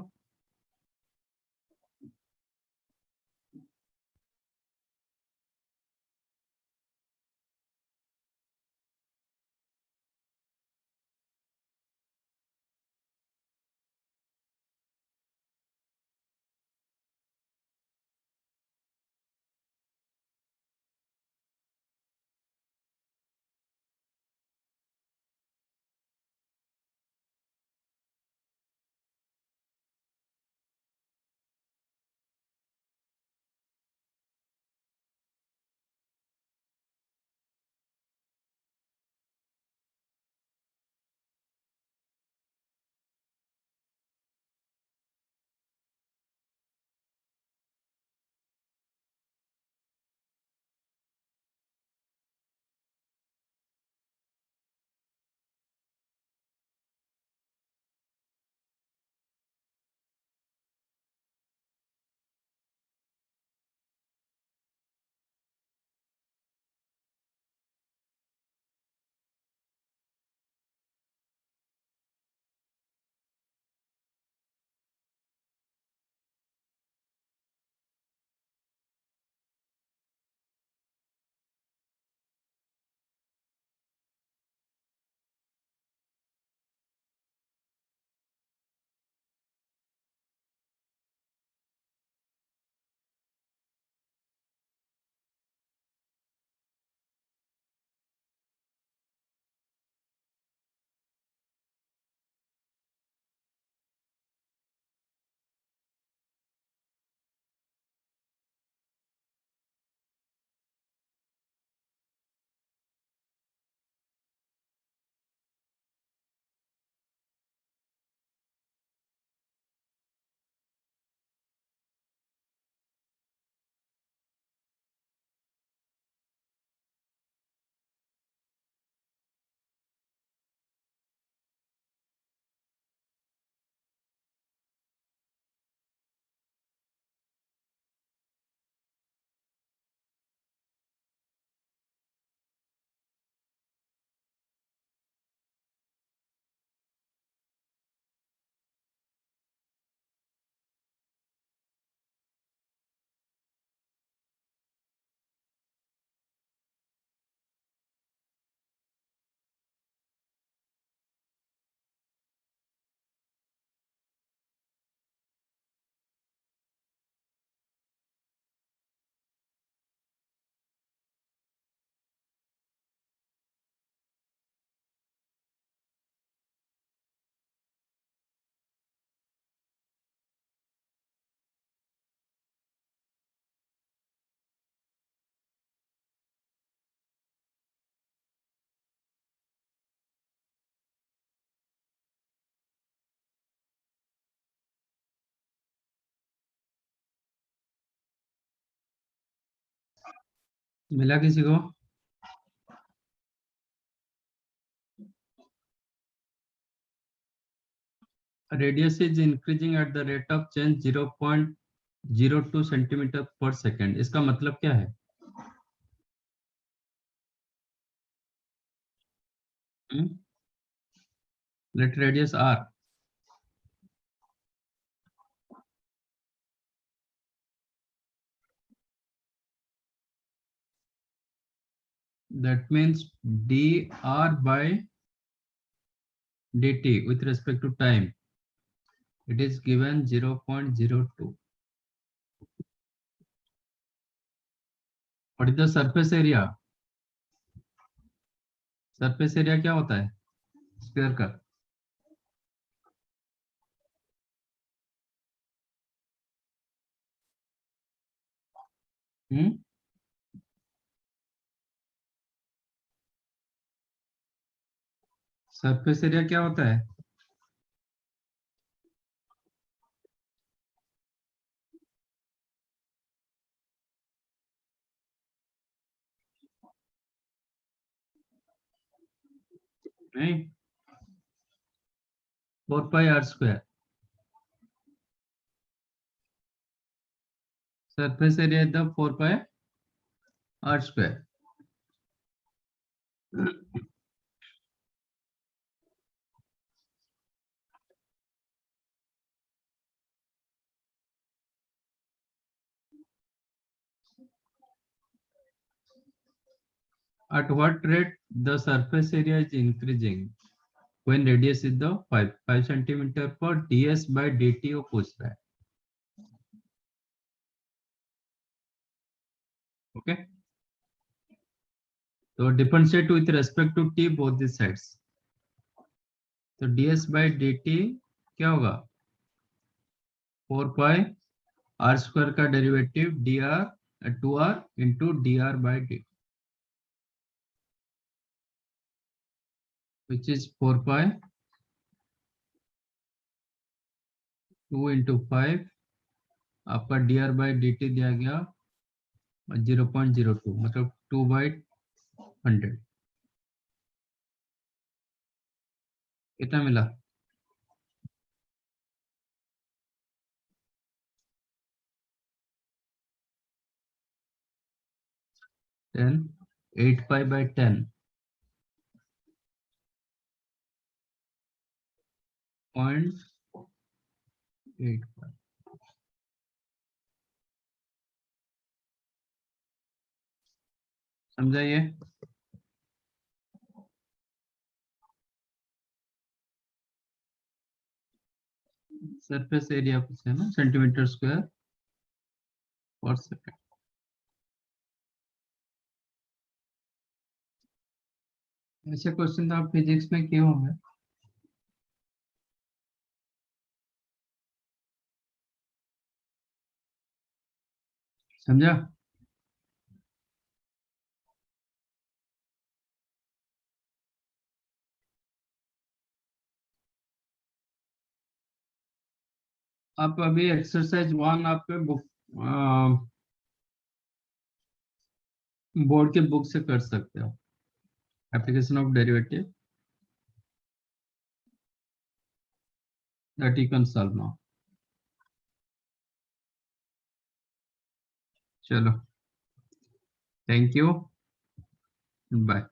मिला किसी को? Radius is increasing at the rate of change 0.02 centimetre पर सेकेंड, इसका मतलब क्या है? Let radius r. That means dr by dt with respect to time, it is given 0.02. What is the surface area? Surface area क्या होता है sphere का? Surface area क्या होता है? नहीं, 4πr²। Surface area is the 4πr²। At what rate the surface area is increasing when radius is the 5 centimetre पर ds by dt वो पूछ रहा है। ओके, तो differentiate with respect to t both the sides, तो ds by dt क्या होगा? 4πr² का derivative dr 2r into dr by dt, which is 4π 2 into 5, आपका dr by dt दिया गया 0.02, मतलब 2/100। कितना मिला? टेन 8π/10 0.85। समझाइए। सरफेस एरिया पूछे ना, सेंटीमीटर स्क्वायर पर सेकंड। ऐसे क्वेश्चन तो आप फिजिक्स में किए होंगे, समझा? आप अभी एक्सरसाइज 1 आपके बुक बोर्ड के बुक से कर सकते हो, application of derivative, that you can solve now. चलो, थैंक यू, बाय।